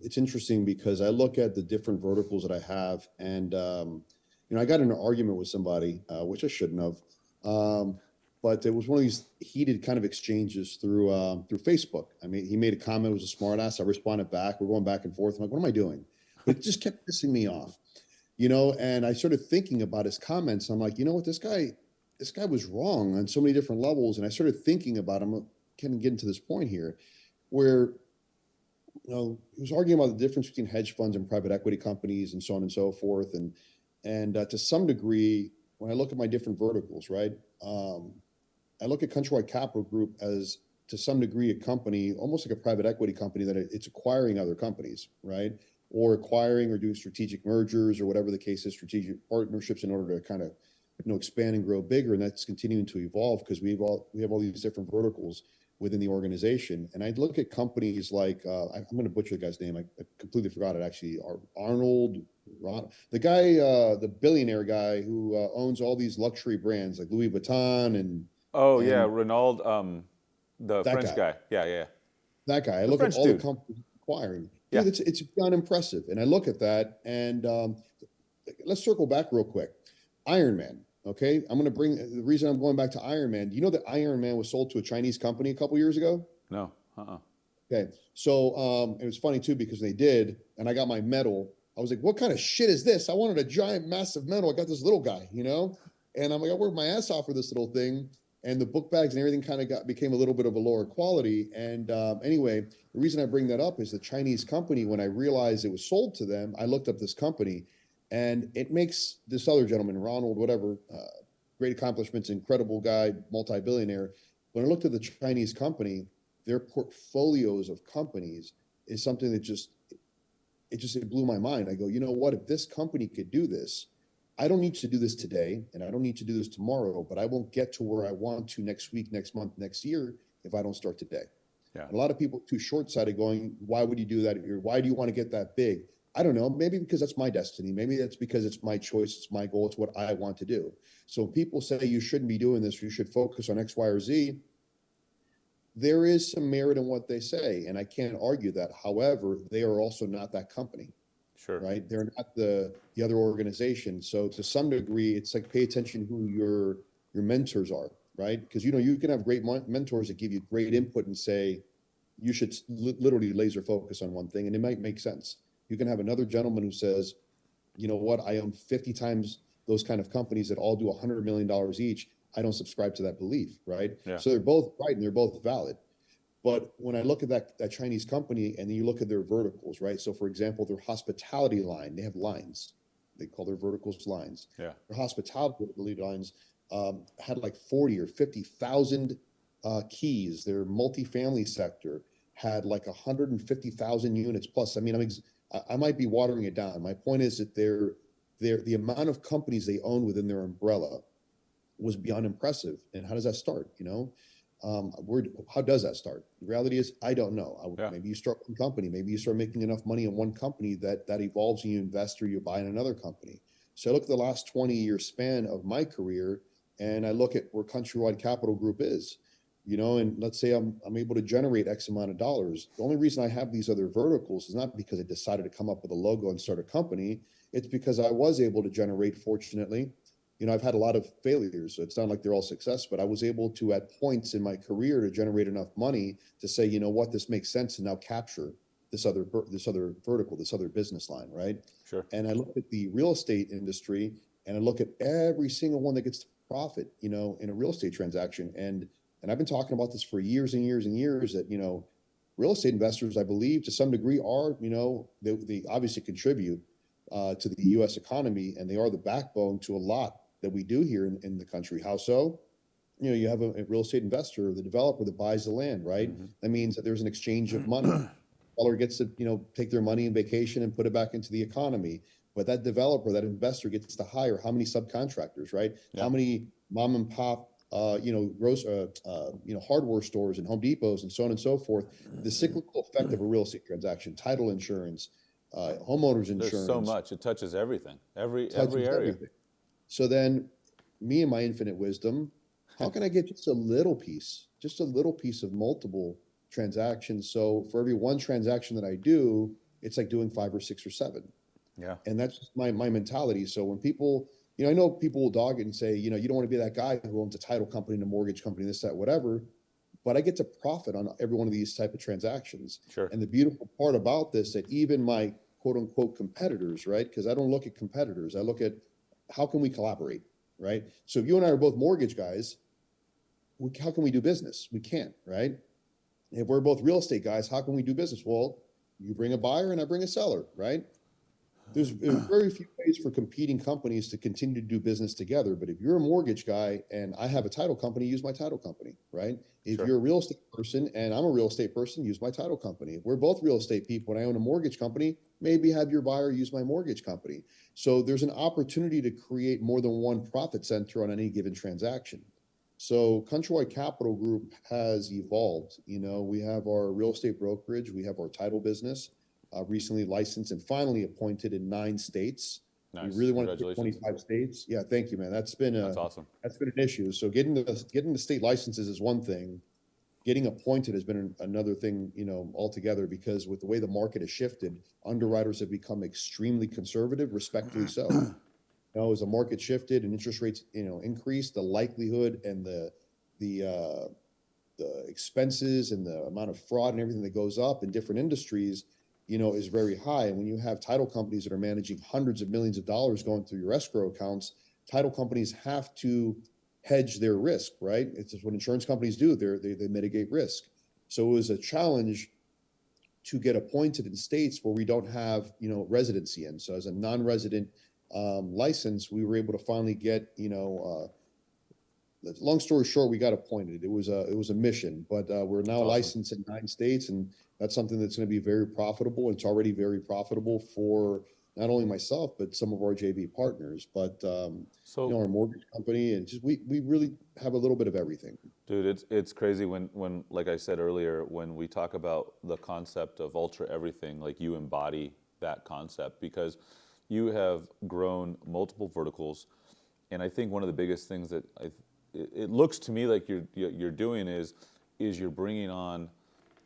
It's interesting because I look at the different verticals that I have, and I got in an argument with somebody, which I shouldn't have, but it was one of these heated kind of exchanges through Facebook. I mean, he made a comment, it was a smart ass. I responded back. We're going back and forth. I'm like, what am I doing? But it just kept pissing me off, and I started thinking about his comments. I'm like, you know what, this guy was wrong on so many different levels. And I started thinking about him, kind of getting to this point here where, he was arguing about the difference between hedge funds and private equity companies and so on and so forth. And to some degree, when I look at my different verticals, right, I look at Countrywide Capital Group as, to some degree, a company, almost like a private equity company, that it's acquiring other companies, right? Or acquiring or doing strategic mergers or whatever the case is, strategic partnerships in order to kind of, expand and grow bigger. And that's continuing to evolve because we have all these different verticals within the organization. And I look at companies like, I'm going to butcher the guy's name. I completely forgot it actually. Arnold, the guy, the billionaire guy who owns all these luxury brands like Louis Vuitton and. Oh, yeah, Renaud, the French guy. Yeah. That guy. I look at all the companies acquiring. Dude, it's beyond impressive. And I look at that, and let's circle back real quick. Iron Man. Okay, I'm going to bring the reason I'm going back to Iron Man. Do you know that Iron Man was sold to a Chinese company a couple years ago? No. Okay, so it was funny too because they did, and I got my medal. I was like, "What kind of shit is this? I wanted a giant, massive medal. I got this little guy, And I'm like, I worked my ass off for this little thing, and the book bags and everything kind of became a little bit of a lower quality. And anyway, the reason I bring that up is the Chinese company. When I realized it was sold to them, I looked up this company. And it makes this other gentleman, Ronald, whatever, great accomplishments, incredible guy, multi-billionaire. When I looked at the Chinese company, their portfolios of companies is something that it blew my mind. I go, you know what? If this company could do this, I don't need to do this today, and I don't need to do this tomorrow, but I won't get to where I want to next week, next month, next year if I don't start today. Yeah. And a lot of people are too short-sighted going, why would you do that? Why do you want to get that big? I don't know, maybe because that's my destiny. Maybe that's because it's my choice. It's my goal. It's what I want to do. So when people say you shouldn't be doing this, or you should focus on X, Y, or Z, there is some merit in what they say. And I can't argue that. However, they are also not that company. Sure. Right. They're not the other organization. So to some degree, it's like, pay attention who your mentors are, right? Because, you can have great mentors that give you great input and say, you should literally laser focus on one thing. And it might make sense. You can have another gentleman who says, you know what, I own 50 times those kind of companies that all do $100 million each. I don't subscribe to that belief, right? Yeah. So they're both right and they're both valid. But when I look at that Chinese company and then you look at their verticals, right? So for example, their hospitality line, they have lines. They call their verticals lines. Yeah. Their hospitality lines had like 40 or 50,000 keys. Their multifamily sector had like 150,000 units plus. I mean, I might be watering it down. My point is that the amount of companies they own within their umbrella was beyond impressive. And how does that start? How does that start? The reality is, I don't know. Maybe you start one company. Maybe you start making enough money in one company that evolves and you invest or you buy in another company. So I look at the last 20-year span of my career and I look at where Countrywide Capital Group is. And let's say I'm able to generate X amount of dollars. The only reason I have these other verticals is not because I decided to come up with a logo and start a company. It's because I was able to generate, fortunately. I've had a lot of failures, so it's not like they're all success, but I was able to, at points in my career, to generate enough money to say, you know what, this makes sense, and now capture this other vertical, this other business line, right? Sure. And I look at the real estate industry, and I look at every single one that gets to profit, in a real estate transaction. And I've been talking about this for years and years and years that, real estate investors, I believe to some degree are, they obviously contribute to the U.S. economy, and they are the backbone to a lot that we do here in the country. How so? You have a real estate investor, the developer that buys the land, right? Mm-hmm. That means that there's an exchange of money. Seller gets to, take their money in vacation and put it back into the economy. But that developer, that investor gets to hire how many subcontractors, right? Yeah. How many mom and pop hardware stores and Home Depots and so on and so forth. The cyclical effect of a real estate transaction, title insurance, homeowners There's so insurance, much. It touches everything, every touches area. everything. So then me and my infinite wisdom, how can I get just a little piece of multiple transactions? So for every one transaction that I do, it's like doing 5 or 6 or 7. Yeah, And that's just my mentality. So when people, I know people will dog it and say, you don't want to be that guy who owns a title company and a mortgage company, this, that, whatever. But I get to profit on every one of these type of transactions. sure. And the beautiful part about this, that even my quote unquote competitors, right? Because I don't look at competitors, I look at how can we collaborate, right? So if you and I are both mortgage guys, how can we do business? We can't, right? If we're both real estate guys, how can we do business? Well, you bring a buyer and I bring a seller, right? There's very few ways for competing companies to continue to do business together. But if you're a mortgage guy and I have a title company, use my title company, right? If Sure. you're a real estate person and I'm a real estate person, use my title company. If we're both real estate people and I own a mortgage company, maybe have your buyer use my mortgage company. So there's an opportunity to create more than one profit center on any given transaction. So Countrywide Capital Group has evolved. We have our real estate brokerage, we have our title business, recently licensed and finally appointed in 9 states. Nice. We really want to get Congratulations. 25 states. Yeah, thank you, man. That's awesome. That's been an issue. So getting the state licenses is one thing. Getting appointed has been another thing, altogether, because with the way the market has shifted, underwriters have become extremely conservative, respectfully so. As the market shifted and interest rates, increased, the likelihood and the expenses and the amount of fraud and everything that goes up in different industries, is very high. And when you have title companies that are managing hundreds of millions of dollars going through your escrow accounts, title companies have to hedge their risk, right? It's just what insurance companies do. They mitigate risk. So it was a challenge to get appointed in states where we don't have, residency in. So as a non-resident license, we were able to finally get, long story short, we got appointed. It was a mission, but we're now awesome. licensed in 9 states, and that's something that's going to be very profitable. It's already very profitable for not only myself, but some of our JV partners, but our mortgage company, and just we really have a little bit of everything. Dude, it's crazy when like I said earlier, when we talk about the concept of ultra everything, like you embody that concept because you have grown multiple verticals, and I think one of the biggest things that it looks to me like you're doing is you're bringing on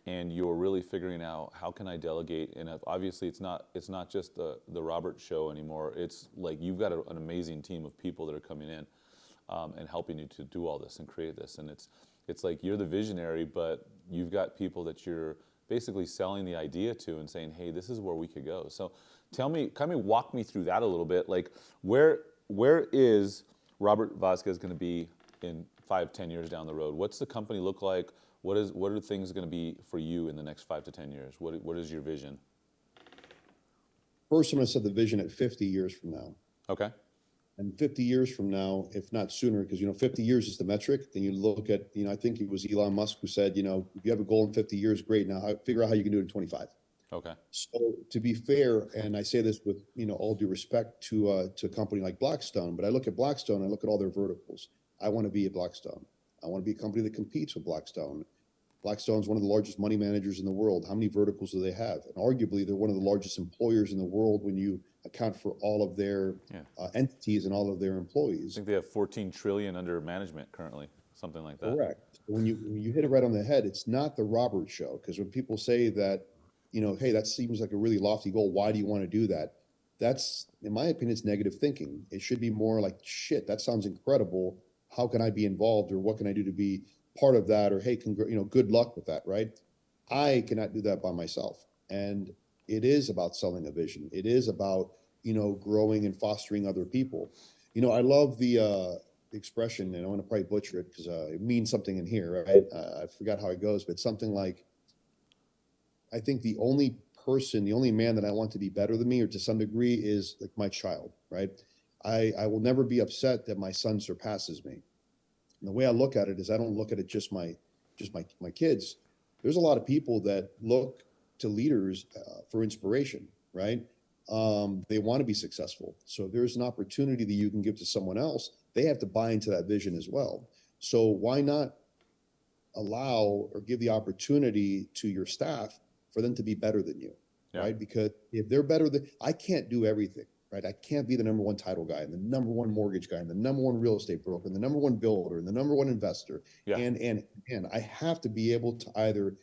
and you're really figuring out how can I delegate. And obviously it's not just the Robert show anymore. It's like you've got an amazing team of people that are coming in and helping you to do all this and create this. And it's like you're the visionary, but you've got people that you're basically selling the idea to and saying, hey, this is where we could go. So kind of walk me through that a little bit. Like where is Robert Vazquez going to be in 5-10 years down the road? What's the company look like? What are things going to be for you in the next 5 to 10 years? What is your vision? First, I'm going to set the vision at 50 years from now. Okay. And 50 years from now, if not sooner, because 50 years is the metric. Then you look at, I think it was Elon Musk who said, if you have a goal in 50 years, great. Now figure out how you can do it in 25. Okay. So to be fair, and I say this with all due respect to a company like Blackstone, but I look at Blackstone, I look at all their verticals. I want to be at Blackstone. I want to be a company that competes with Blackstone. Blackstone's one of the largest money managers in the world. How many verticals do they have? And arguably, they're one of the largest employers in the world when you account for all of their entities and all of their employees. I think they have 14 trillion under management currently, something like that. Correct. When you hit it right on the head, it's not the Robert show. Because when people say that, hey, that seems like a really lofty goal. Why do you want to do that? That's, in my opinion, it's negative thinking. It should be more like, shit, that sounds incredible. How can I be involved, or what can I do to be part of that? Or, hey, good luck with that, right? I cannot do that by myself. And it is about selling a vision. It is about, growing and fostering other people. I love the expression, and I want to probably butcher it because it means something in here, right? I forgot how it goes, but something like, I think the only man that I want to be better than me, or to some degree, is like my child, right? I will never be upset that my son surpasses me. And the way I look at it is I don't look at it just my kids. There's a lot of people that look to leaders for inspiration, right? They want to be successful. So if there's an opportunity that you can give to someone else, they have to buy into that vision as well. So why not allow or give the opportunity to your staff for them to be better than you? Yeah. right? Because if they're better than, I can't do everything, right? I can't be the number one title guy and the number one mortgage guy and the number one real estate broker and the number one builder and the number one investor. Yeah. And I have to be able to either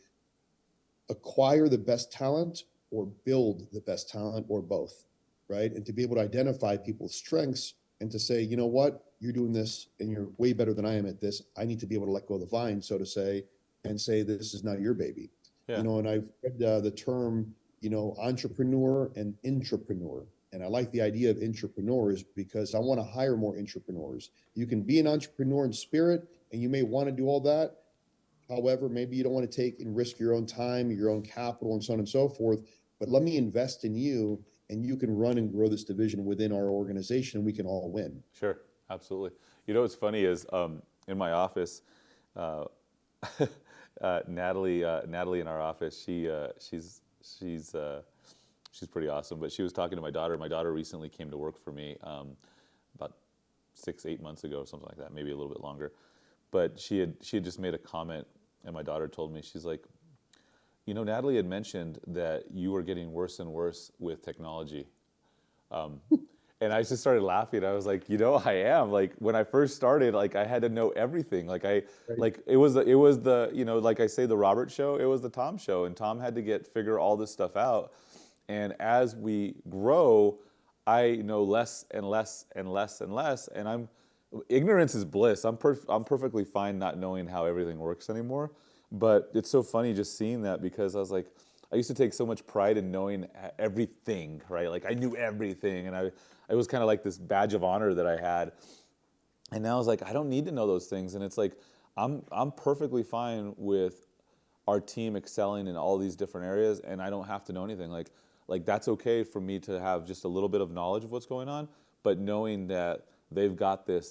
acquire the best talent or build the best talent or both, right? And to be able to identify people's strengths and to say, you know what, you're doing this and you're way better than I am at this. I need to be able to let go of the vine, so to say, and say, this is not your baby. Yeah. You know, and I've read the term, you know, entrepreneur and intrapreneur. And I like the idea of intrapreneurs because I want to hire more intrapreneurs. You can be an entrepreneur in spirit and you may want to do all that. However, maybe you don't want to take and risk your own time, your own capital, and so on and so forth. But let me invest in you, and you can run and grow this division within our organization, and we can all win. Sure, absolutely. You know what's funny is in my office, Natalie in our office, she's pretty awesome. But she was talking to my daughter. My daughter recently came to work for me about 6-8 months ago, something like that, maybe a little bit longer. But she had just made a comment, and my daughter told me, she's like, you know, Natalie had mentioned that you were getting worse and worse with technology. And I just started laughing. I was like, you know, I am. Like when I first started, like I had to know everything. Like it was the, you know, like I say, the Robert show, it was the Tom show, and Tom had to figure all this stuff out. And as we grow, I know less and less and less and less, and ignorance is bliss. I'm perfectly fine not knowing how everything works anymore. But it's so funny just seeing that, because I was like, I used to take so much pride in knowing everything, right? Like I knew everything, and it was kind of like this badge of honor that I had. And now I was like, I don't need to know those things. And it's like, I'm perfectly fine with our team excelling in all these different areas, and I don't have to know anything. Like that's okay for me to have just a little bit of knowledge of what's going on, but knowing that they've got this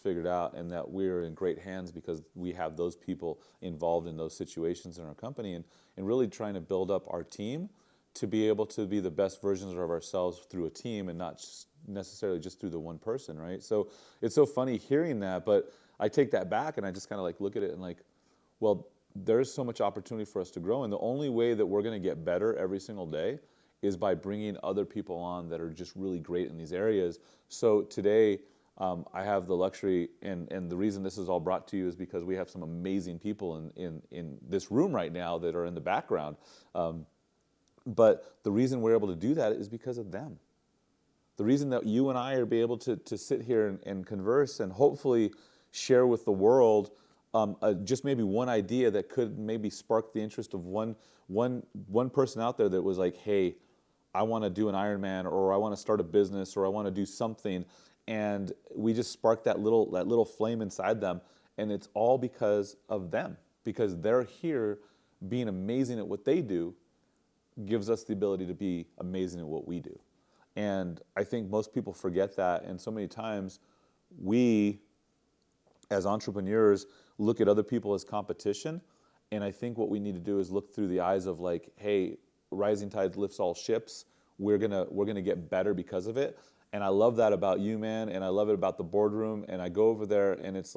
figured out, and that we're in great hands because we have those people involved in those situations in our company, and really trying to build up our team to be able to be the best versions of ourselves through a team, and not just necessarily just through the one person, right? So it's so funny hearing that, but I take that back and I just kind of like look at it and like, well, there's so much opportunity for us to grow, and the only way that we're going to get better every single day is by bringing other people on that are just really great in these areas. So today, I have the luxury, and the reason this is all brought to you is because we have some amazing people in this room right now that are in the background. But the reason we're able to do that is because of them. The reason that you and I are be able to sit here and converse and hopefully share with the world just maybe one idea that could maybe spark the interest of one person out there that was like, hey, I want to do an Ironman, or I want to start a business, or I want to do something. And we just sparked that little flame inside them, and it's all because of them, because they're here being amazing at what they do gives us the ability to be amazing at what we do. And I think most people forget that, and so many times we, as entrepreneurs, look at other people as competition, and I think what we need to do is look through the eyes of like, hey, rising tide lifts all ships. We're gonna get better because of it. And I love that about you, man, and I love it about the boardroom. And I go over there, and it's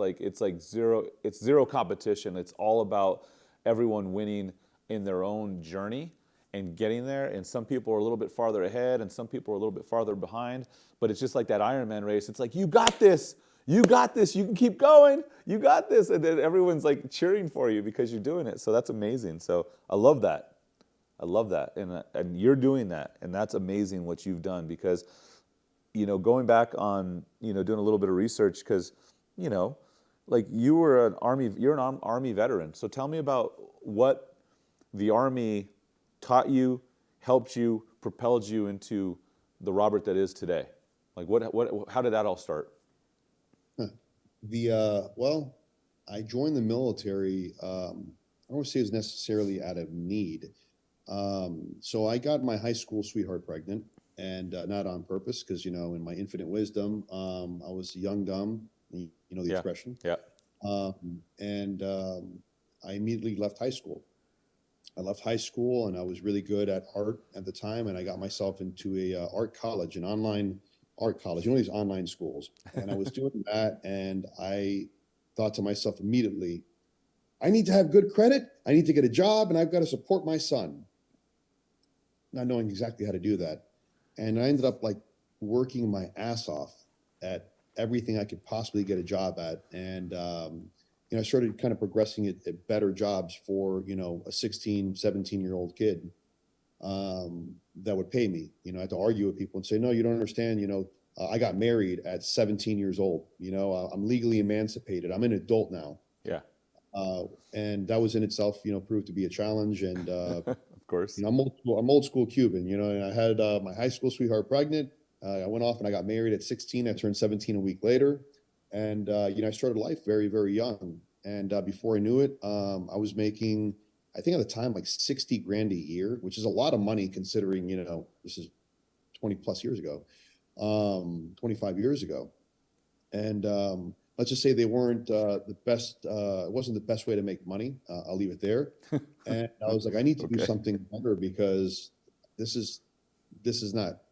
zero competition. It's all about everyone winning in their own journey and getting there. And some people are a little bit farther ahead, and some people are a little bit farther behind. But it's just like that Ironman race. It's like, you got this. You got this. You can keep going. You got this. And then everyone's like cheering for you because you're doing it. So that's amazing. So I love that. I love that. And you're doing that. And that's amazing what you've done, because you know, going back on, you know, doing a little bit of research, because, you know, like you're an Army veteran. So tell me about what the Army taught you, helped you, propelled you into the Robert that is today. Like how did that all start? Well, I joined the military. I don't want to say it's necessarily out of need. So I got my high school sweetheart pregnant. And not on purpose, because, you know, in my infinite wisdom, I was young, dumb, you know the expression. Yeah. I immediately left high school. I left high school, and I was really good at art at the time, and I got myself into a art college, an online art college, you know, these online schools. And I was doing that, and I thought to myself immediately, I need to have good credit, I need to get a job, and I've got to support my son. not knowing exactly how to do that. And I ended up like working my ass off at everything I could possibly get a job at. And, I started kind of progressing at better jobs for, a 16, 17-year-old kid that would pay me. I had to argue with people and say, no, you don't understand. I got married at 17 years old. I'm legally emancipated. I'm an adult now. Yeah. And that was in itself, proved to be a challenge. And, Of course. I'm old school Cuban, and I had my high school sweetheart pregnant. I went off and I got married at 16. I turned 17 a week later. And, I started life very, very young. And before I knew it, I was making, I think at the time, like 60 grand a year, which is a lot of money considering, this is 20 plus years ago, 25 years ago. And let's just say they weren't the best, it wasn't the best way to make money. I'll leave it there. And I was like, I need to do something better because this is not,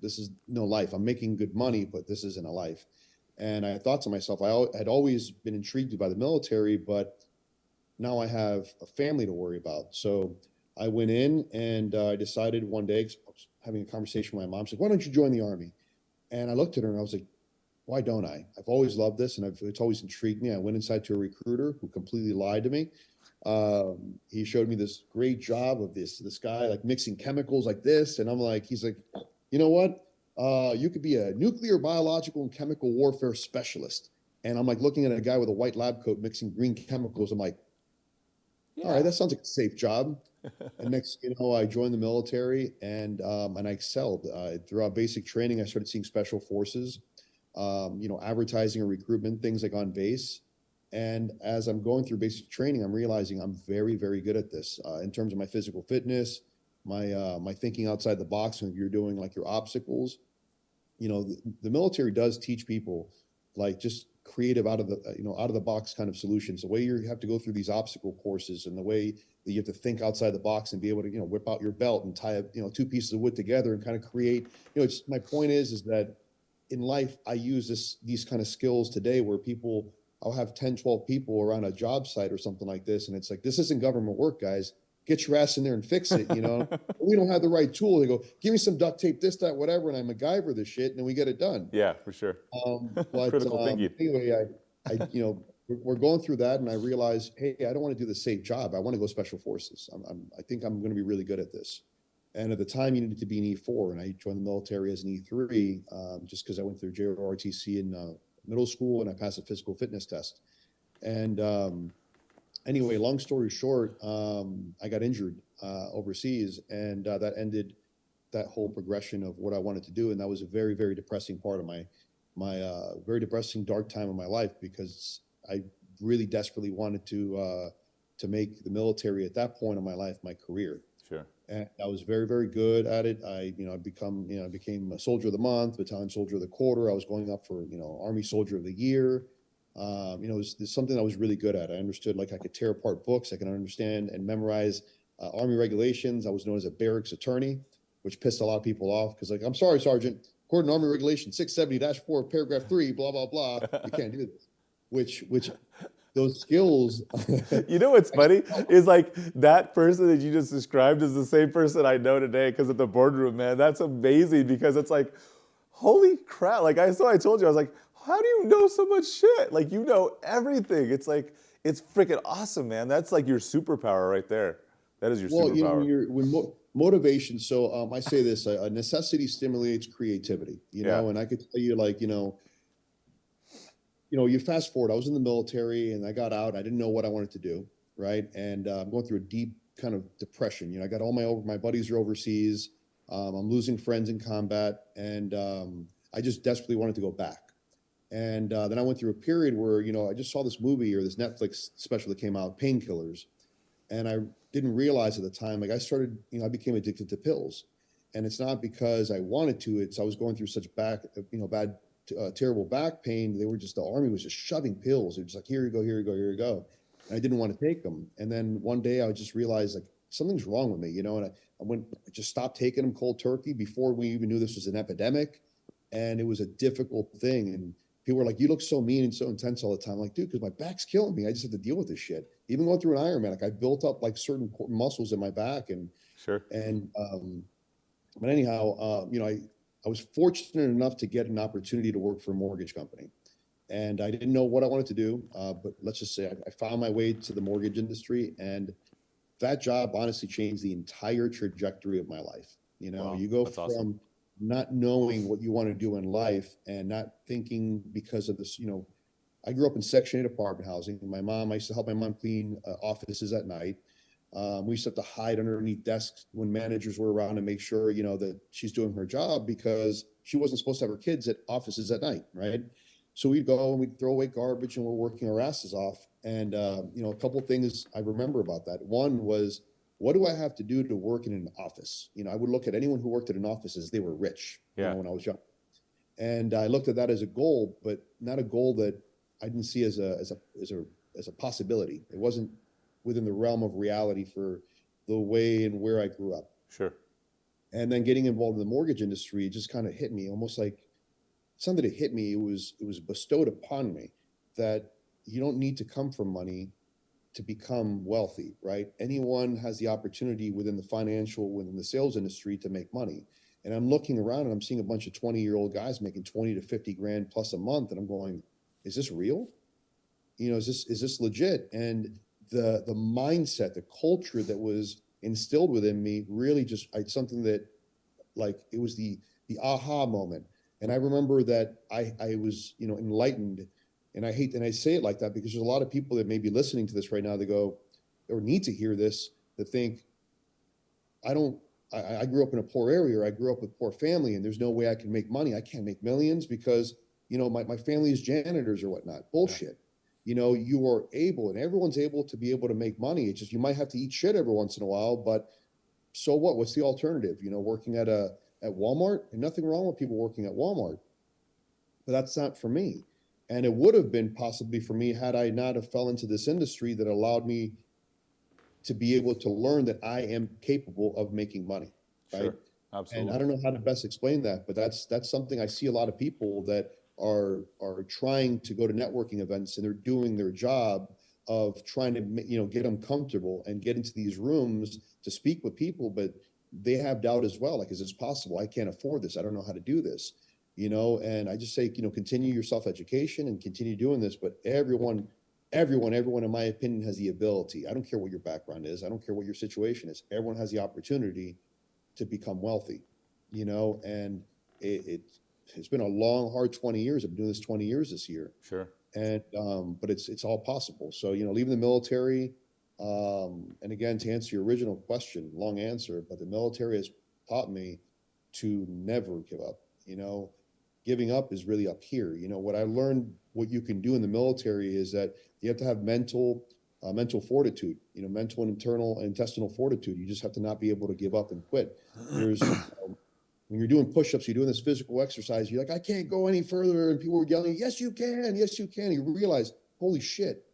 this is no life. I'm making good money, but this isn't a life. And I thought to myself, I had always been intrigued by the military, but now I have a family to worry about. So I went in and I decided one day, I was having a conversation with my mom. She's like, why don't you join the Army? And I looked at her and I was like, why don't I? I've always loved this and it's always intrigued me. I went inside to a recruiter who completely lied to me. He showed me this great job of this guy like mixing chemicals like this. And I'm like, he's like, you know what? You could be a nuclear, biological, and chemical warfare specialist. And I'm like looking at a guy with a white lab coat mixing green chemicals. I'm like, all right, that sounds like a safe job. And next, I joined the military and I excelled. Throughout basic training, I started seeing special forces, advertising and recruitment, things like on base. And as I'm going through basic training, I'm realizing I'm very, very good at this in terms of my physical fitness, my thinking outside the box. And if you're doing like your obstacles, the military does teach people like just creative out of the box kind of solutions, the way you have to go through these obstacle courses and the way that you have to think outside the box and be able to, whip out your belt and tie up, two pieces of wood together and kind of create, my point is that in life, I use these kind of skills today where I'll have 10, 12 people around a job site or something like this. And it's like, this isn't government work, guys. Get your ass in there and fix it. We don't have the right tool. They go, give me some duct tape, this, that, whatever. And I MacGyver this shit and then we get it done. Yeah, for sure. But Critical thinking. anyway, we're going through that and I realized, hey, I don't want to do the safe job. I want to go special forces. I think I'm going to be really good at this. And at the time you needed to be an E4 and I joined the military as an E3 just because I went through JROTC in middle school and I passed a physical fitness test. And anyway, long story short, I got injured overseas and that ended that whole progression of what I wanted to do. And that was a very, very depressing part of my very depressing, dark time of my life because I really desperately wanted to make the military at that point of my life my career. Sure. And I was very, very good at it. I became a soldier of the month, battalion soldier of the quarter. I was going up for, Army soldier of the year. It was something I was really good at. I understood, like I could tear apart books. I can understand and memorize Army regulations. I was known as a barracks attorney, which pissed a lot of people off because like, I'm sorry, Sergeant, according to Army regulation 670-4, paragraph 3, blah, blah, blah. You can't do this, which those skills. What's funny is like that person that you just described is the same person I know today because of the boardroom, man. That's amazing because it's like, holy crap. Like I told you, I was like, how do you know so much shit? Like, you know everything. It's like, it's freaking awesome, man. That's like your superpower right there. That is your superpower. Motivation. So I say this, a necessity stimulates creativity, and I could tell you like, you fast forward, I was in the military and I got out. I didn't know what I wanted to do. Right. And I'm going through a deep kind of depression. I got all my buddies are overseas. I'm losing friends in combat and I just desperately wanted to go back. And then I went through a period where, I just saw this movie or this Netflix special that came out, Painkillers. And I didn't realize at the time, like I started, I became addicted to pills. And it's not because I wanted to, I was going through such terrible back pain. The Army was just shoving pills. It was like, here you go, here you go, here you go. And I didn't want to take them. And then one day I just realized like something's wrong with me, and I just stopped taking them cold turkey before we even knew this was an epidemic. And it was a difficult thing. And people were like, you look so mean and so intense all the time. I'm like, dude, because my back's killing me. I just have to deal with this shit. Even going through an Ironman, like I built up like certain muscles in my back and sure. And But anyhow, I was fortunate enough to get an opportunity to work for a mortgage company. And I didn't know what I wanted to do, but let's just say I found my way to the mortgage industry, and that job honestly changed the entire trajectory of my life. Wow, You go that's awesome. from not knowing what you want to do in life and not thinking because of this. I grew up in Section 8 apartment housing. I used to help my mom clean offices at night. We used to have to hide underneath desks when managers were around to make sure, that she's doing her job, because she wasn't supposed to have her kids at offices at night, right? So we'd go and we'd throw away garbage, and we're working our asses off. And, a couple of things I remember about that. One was, what do I have to do to work in an office? I would look at anyone who worked at an office as they were rich, Yeah, when I was young. And I looked at that as a goal, but not a goal that I didn't see as a possibility. It wasn't within the realm of reality for the way and where I grew up. sure. And then getting involved in the mortgage industry, it just kind of hit me, almost like something that hit me. It was bestowed upon me that you don't need to come from money to become wealthy, right? Anyone has the opportunity within the sales industry to make money. And I'm looking around and I'm seeing a bunch of 20-year-old guys making 20 to 50 grand plus a month. And I'm going, is this real? Is this legit? And the mindset, the culture that was instilled within me really it's something that, like, it was the aha moment. And I remember that I was, enlightened. And I say it like that because there's a lot of people that may be listening to this right now that go, or need to hear this, that think, I grew up in a poor area, or I grew up with poor family, and there's no way I can make money. I can't make millions because, my family is janitors or whatnot. Bullshit. You are able, and everyone's able to be able to make money. It's just, you might have to eat shit every once in a while, but so what? What's the alternative? Working at Walmart, and nothing wrong with people working at Walmart, but that's not for me. And it would have been possibly for me had I not have fell into this industry that allowed me to be able to learn that I am capable of making money. Right. Sure, And I absolutely. don't know how to best explain that, but that's something I see a lot of people that are trying to go to networking events, and they're doing their job of trying to, get them comfortable and get into these rooms to speak with people, but they have doubt as well. Like, is this possible? I can't afford this. I don't know how to do this, and I just say, continue your self-education and continue doing this, but everyone, in my opinion, has the ability. I don't care what your background is. I don't care what your situation is. Everyone has the opportunity to become wealthy, and it's been a long, hard 20 years. I've been doing this 20 years this year. Sure. And, but it's all possible. So, leaving the military, and again, to answer your original question, long answer, but the military has taught me to never give up. Giving up is really up here. What I learned, what you can do in the military is that you have to have mental fortitude, mental and internal and intestinal fortitude. You just have to not be able to give up and quit. When you're doing push-ups, you're doing this physical exercise, you're like, I can't go any further. And people were yelling, yes, you can. Yes, you can. You realize, holy shit,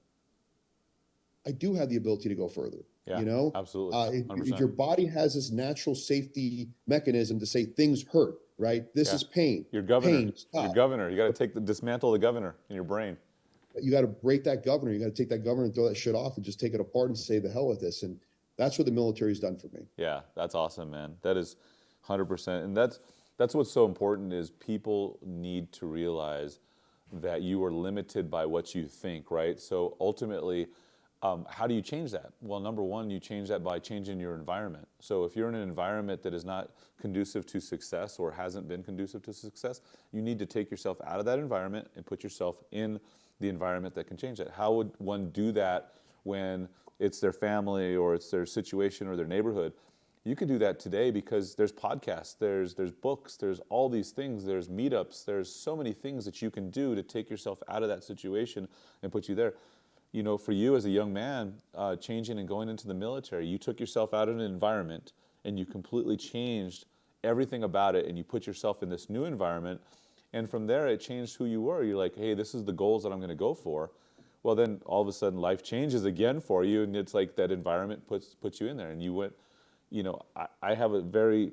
I do have the ability to go further. Yeah, absolutely. If 100%. your body has this natural safety mechanism to say things hurt, right? This Yeah. is pain. Your governor. Pain, stop. Your governor. You got to dismantle the governor in your brain. You got to break that governor. You got to take that governor and throw that shit off and just take it apart and say the hell with this. And that's what the military's done for me. Yeah, that's awesome, man. That is 100%. And that's what's so important is people need to realize that you are limited by what you think, right? So ultimately, how do you change that? Well, number one, you change that by changing your environment. So if you're in an environment that is not conducive to success or hasn't been conducive to success, you need to take yourself out of that environment and put yourself in the environment that can change that. How would one do that when it's their family or it's their situation or their neighborhood? You could do that today because there's podcasts, there's books, there's all these things, there's meetups, there's so many things that you can do to take yourself out of that situation and put you there. For you as a young man, changing and going into the military, you took yourself out of an environment and you completely changed everything about it and you put yourself in this new environment. And from there, it changed who you were. You're like, hey, this is the goals that I'm going to go for. Well, then all of a sudden life changes again for you. And it's like that environment puts you in there. And you went, I have a very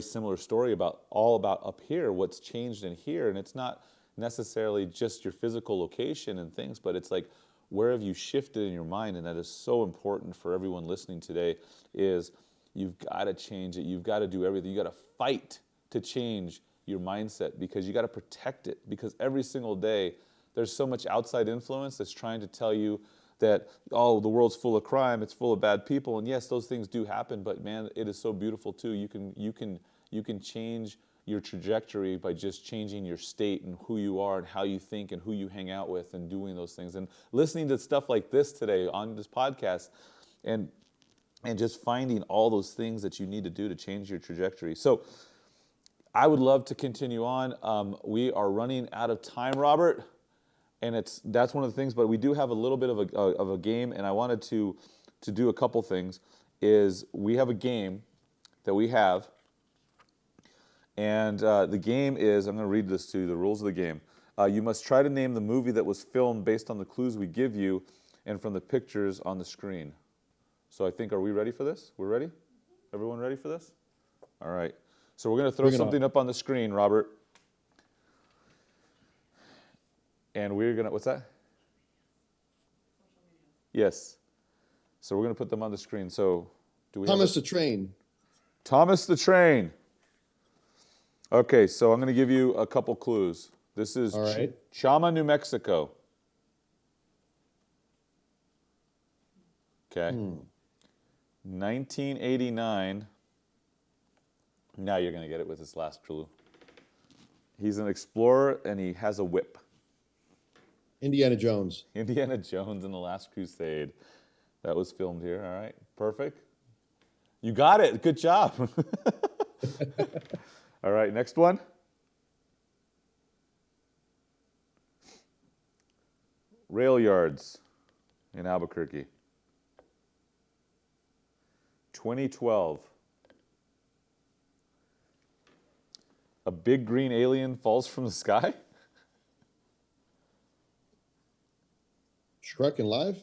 similar story about up here, what's changed in here. And it's not necessarily just your physical location and things, but it's like, where have you shifted in your mind? And that is so important for everyone listening today is you've got to change it. You've got to do everything. You got to fight to change your mindset because you got to protect it. Because every single day, there's so much outside influence that's trying to tell you that, oh, the world's full of crime, it's full of bad people. And yes, those things do happen, but man, it is so beautiful too. You can change your trajectory by just changing your state and who you are and how you think and who you hang out with and doing those things. And listening to stuff like this today on this podcast and just finding all those things that you need to do to change your trajectory. So I would love to continue on. We are running out of time, Robert, and that's one of the things, but we do have a little bit of a game, and I wanted to do a couple things. Is we have a game that we have, and the game is, I'm going to read this to you, the rules of the game. You must try to name the movie that was filmed based on the clues we give you and from the pictures on the screen. So I think, are we ready for this? We're ready? Everyone ready for this? All right. So we're going to throw something up on the screen, Robert. And we're going to, what's that? Yes. So we're going to put them on the screen. So do we Thomas the Train. Thomas the Train. Okay, so I'm going to give you a couple clues. This is All right. Chime, New Mexico. Okay. 1989. Now you're going to get it with this last clue. He's an explorer and he has a whip. Indiana Jones. Indiana Jones and the Last Crusade. That was filmed here. All right. Perfect. You got it. Good job. All right. Next one. Rail yards in Albuquerque. 2012. A big green alien falls from the sky? Shrek and Live?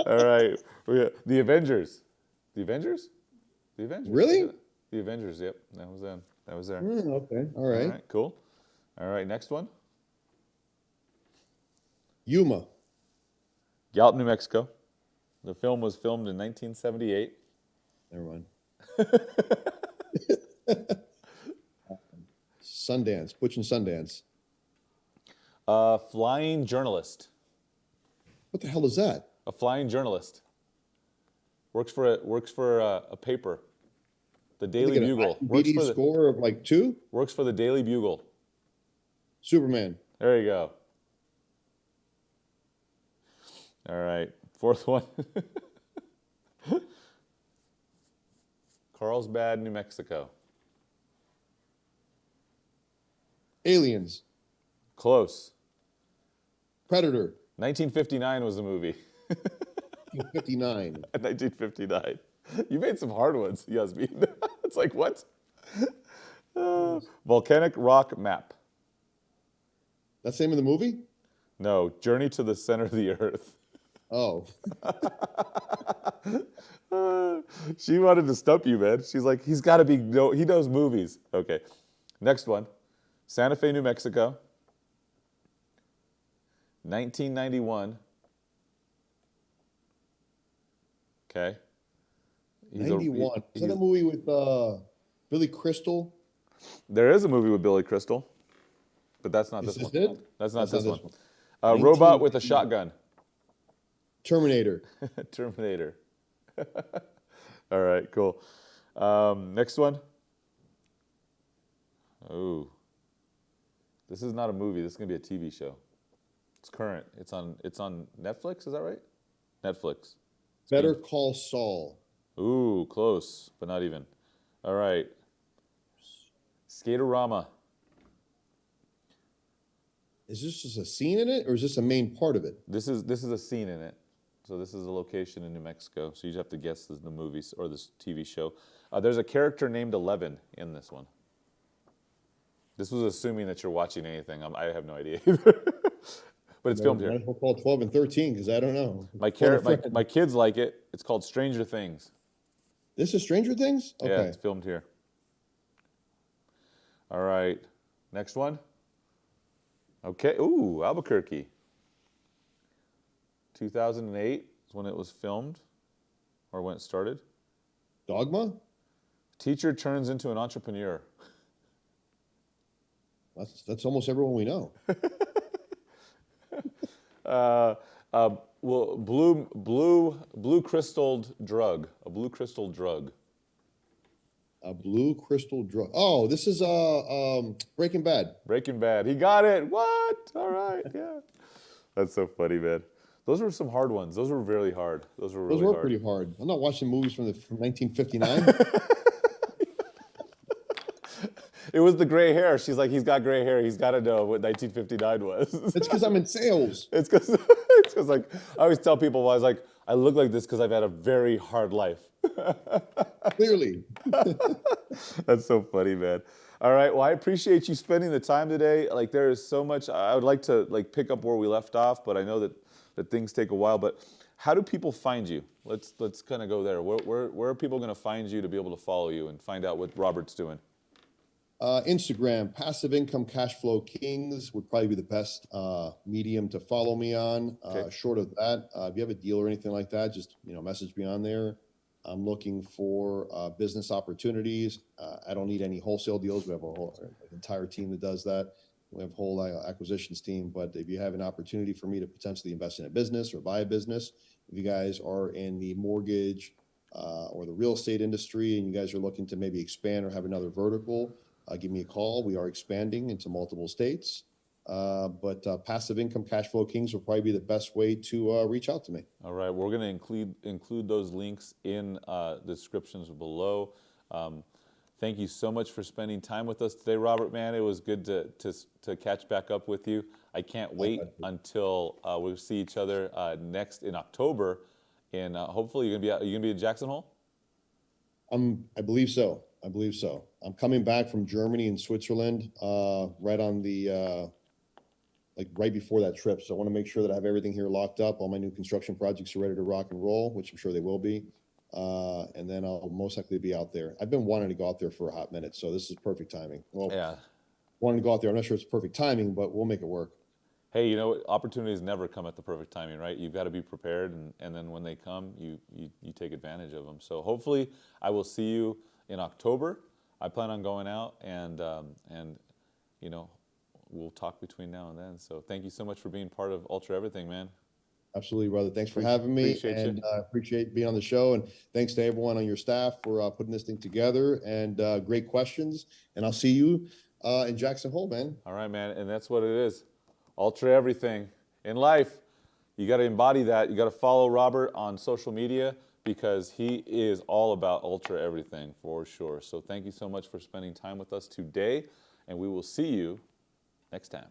All right. The Avengers. The Avengers? The Avengers. Really? The Avengers, yep. That was them. That was there. Okay. All right. All right, cool. All right, next one. Yuma. Gallup, New Mexico. The film was filmed in 1978. Never mind. Sundance. Butch and Sundance. Flying journalist. What the hell is that? A flying journalist. Works for a paper. The Daily Bugle. Works for score of like 2? Works for the Daily Bugle. Superman. There you go. All right. Fourth one. Carlsbad, New Mexico. Aliens. Close. Predator. 1959 was the movie. 59. 1959. You made some hard ones, Yasmin. It's like, what? Volcanic rock map. That's the name of the movie? No, Journey to the Center of the Earth. Oh. She wanted to stump you, man. She's like, he's got to be, no, he knows movies. Okay. Next one. Santa Fe, New Mexico. 1991. Okay. 91. Is that a movie with Billy Crystal? There is a movie with Billy Crystal, but that's not Is this one. this it? That's not this one. 19 Robot with a shotgun. Terminator. Terminator. All right, cool. Next one. Oh, this is not a movie. This is gonna be a TV show. It's current. It's on Netflix. Is that right? Netflix. Better Call Saul. Ooh, close, but not even. All right. Skaterama. Is this just a scene in it, or is this a main part of it? This is a scene in it. So this is a location in New Mexico. So you have to guess the movies or this TV show. There's a character named 11 in this one. This was assuming that you're watching anything. I have no idea either. But it's filmed here. Might as well call it 12 and 13 because I don't know. My kids like it. It's called Stranger Things. This is Stranger Things? Okay. Yeah, it's filmed here. All right. Next one. Okay. Ooh, Albuquerque. 2008 is when it was filmed. or when it started? Dogma? Teacher turns into an entrepreneur. That's almost everyone we know. Well, blue crystalled drug. A blue crystal drug. A blue crystal drug. Oh, this is Breaking Bad. Breaking Bad. He got it. What? All right. Yeah. That's so funny, man. Those were some hard ones. Those were really hard. Those were really Those were hard. pretty hard. I'm not watching movies from 1959. It was the gray hair. She's like, he's got gray hair. He's got to know what 1959 was. It's because I'm in sales. It's because like I always tell people, well, I was like, I look like this because I've had a very hard life. Clearly. That's so funny, man. All right. Well, I appreciate you spending the time today. Like, there is so much. I would like to like pick up where we left off, but I know that things take a while. But how do people find you? Let's kind of go there. Where are people going to find you to be able to follow you and find out what Robert's doing? Instagram, Passive Income Cash Flow Kings would probably be the best medium to follow me on. Okay. Short of that, if you have a deal or anything like that, just message me on there. I'm looking for business opportunities. I don't need any wholesale deals. We have a whole entire team that does that. We have a whole acquisitions team. But if you have an opportunity for me to potentially invest in a business or buy a business, if you guys are in the mortgage or the real estate industry and you guys are looking to maybe expand or have another vertical, give me a call. We are expanding into multiple states. But Passive Income Cash Flow Kings will probably be the best way to reach out to me. All right, we're going to include those links in the descriptions below. Thank you so much for spending time with us today, Robert. Man, it was good to catch back up with you. I can't wait until we'll see each other next in October, and hopefully are you gonna be at Jackson Hole? I believe so. I'm coming back from Germany and Switzerland right on the right before that trip. So I want to make sure that I have everything here locked up. All my new construction projects are ready to rock and roll, which I'm sure they will be. And then I'll most likely be out there. I've been wanting to go out there for a hot minute, so this is perfect timing. Well, Yeah. wanting to go out there. I'm not sure it's perfect timing, but we'll make it work. Hey, opportunities never come at the perfect timing, right? You've got to be prepared, and then when they come, you take advantage of them. So hopefully I will see you in October. I plan on going out, and we'll talk between now and then. So thank you so much for being part of Ultra Everything, man. Absolutely, brother. Thanks for having me. Appreciate you. Appreciate being on the show. And thanks to everyone on your staff for putting this thing together, and great questions. And I'll see you in Jackson Hole, man. All right, man. And that's what it is. Ultra Everything. In life, you got to embody that. You got to follow Robert on social media because he is all about Ultra Everything for sure. So thank you so much for spending time with us today. And we will see you next time.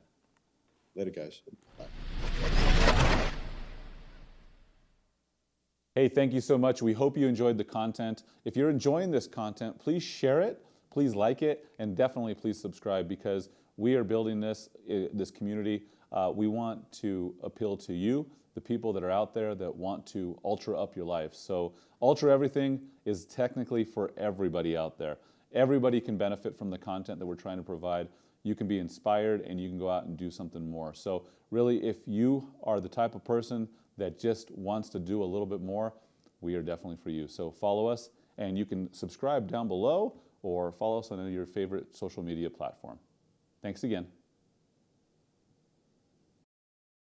Later, guys. Bye. Hey, thank you so much. We hope you enjoyed the content. If you're enjoying this content, please share it, please like it, and definitely please subscribe because we are building this community. We want to appeal to you, the people that are out there that want to ultra up your life. So Ultra Everything is technically for everybody out there. Everybody can benefit from the content that we're trying to provide. You can be inspired and you can go out and do something more. So really, if you are the type of person that just wants to do a little bit more, we are definitely for you. So follow us, and you can subscribe down below or follow us on your favorite social media platform. Thanks again.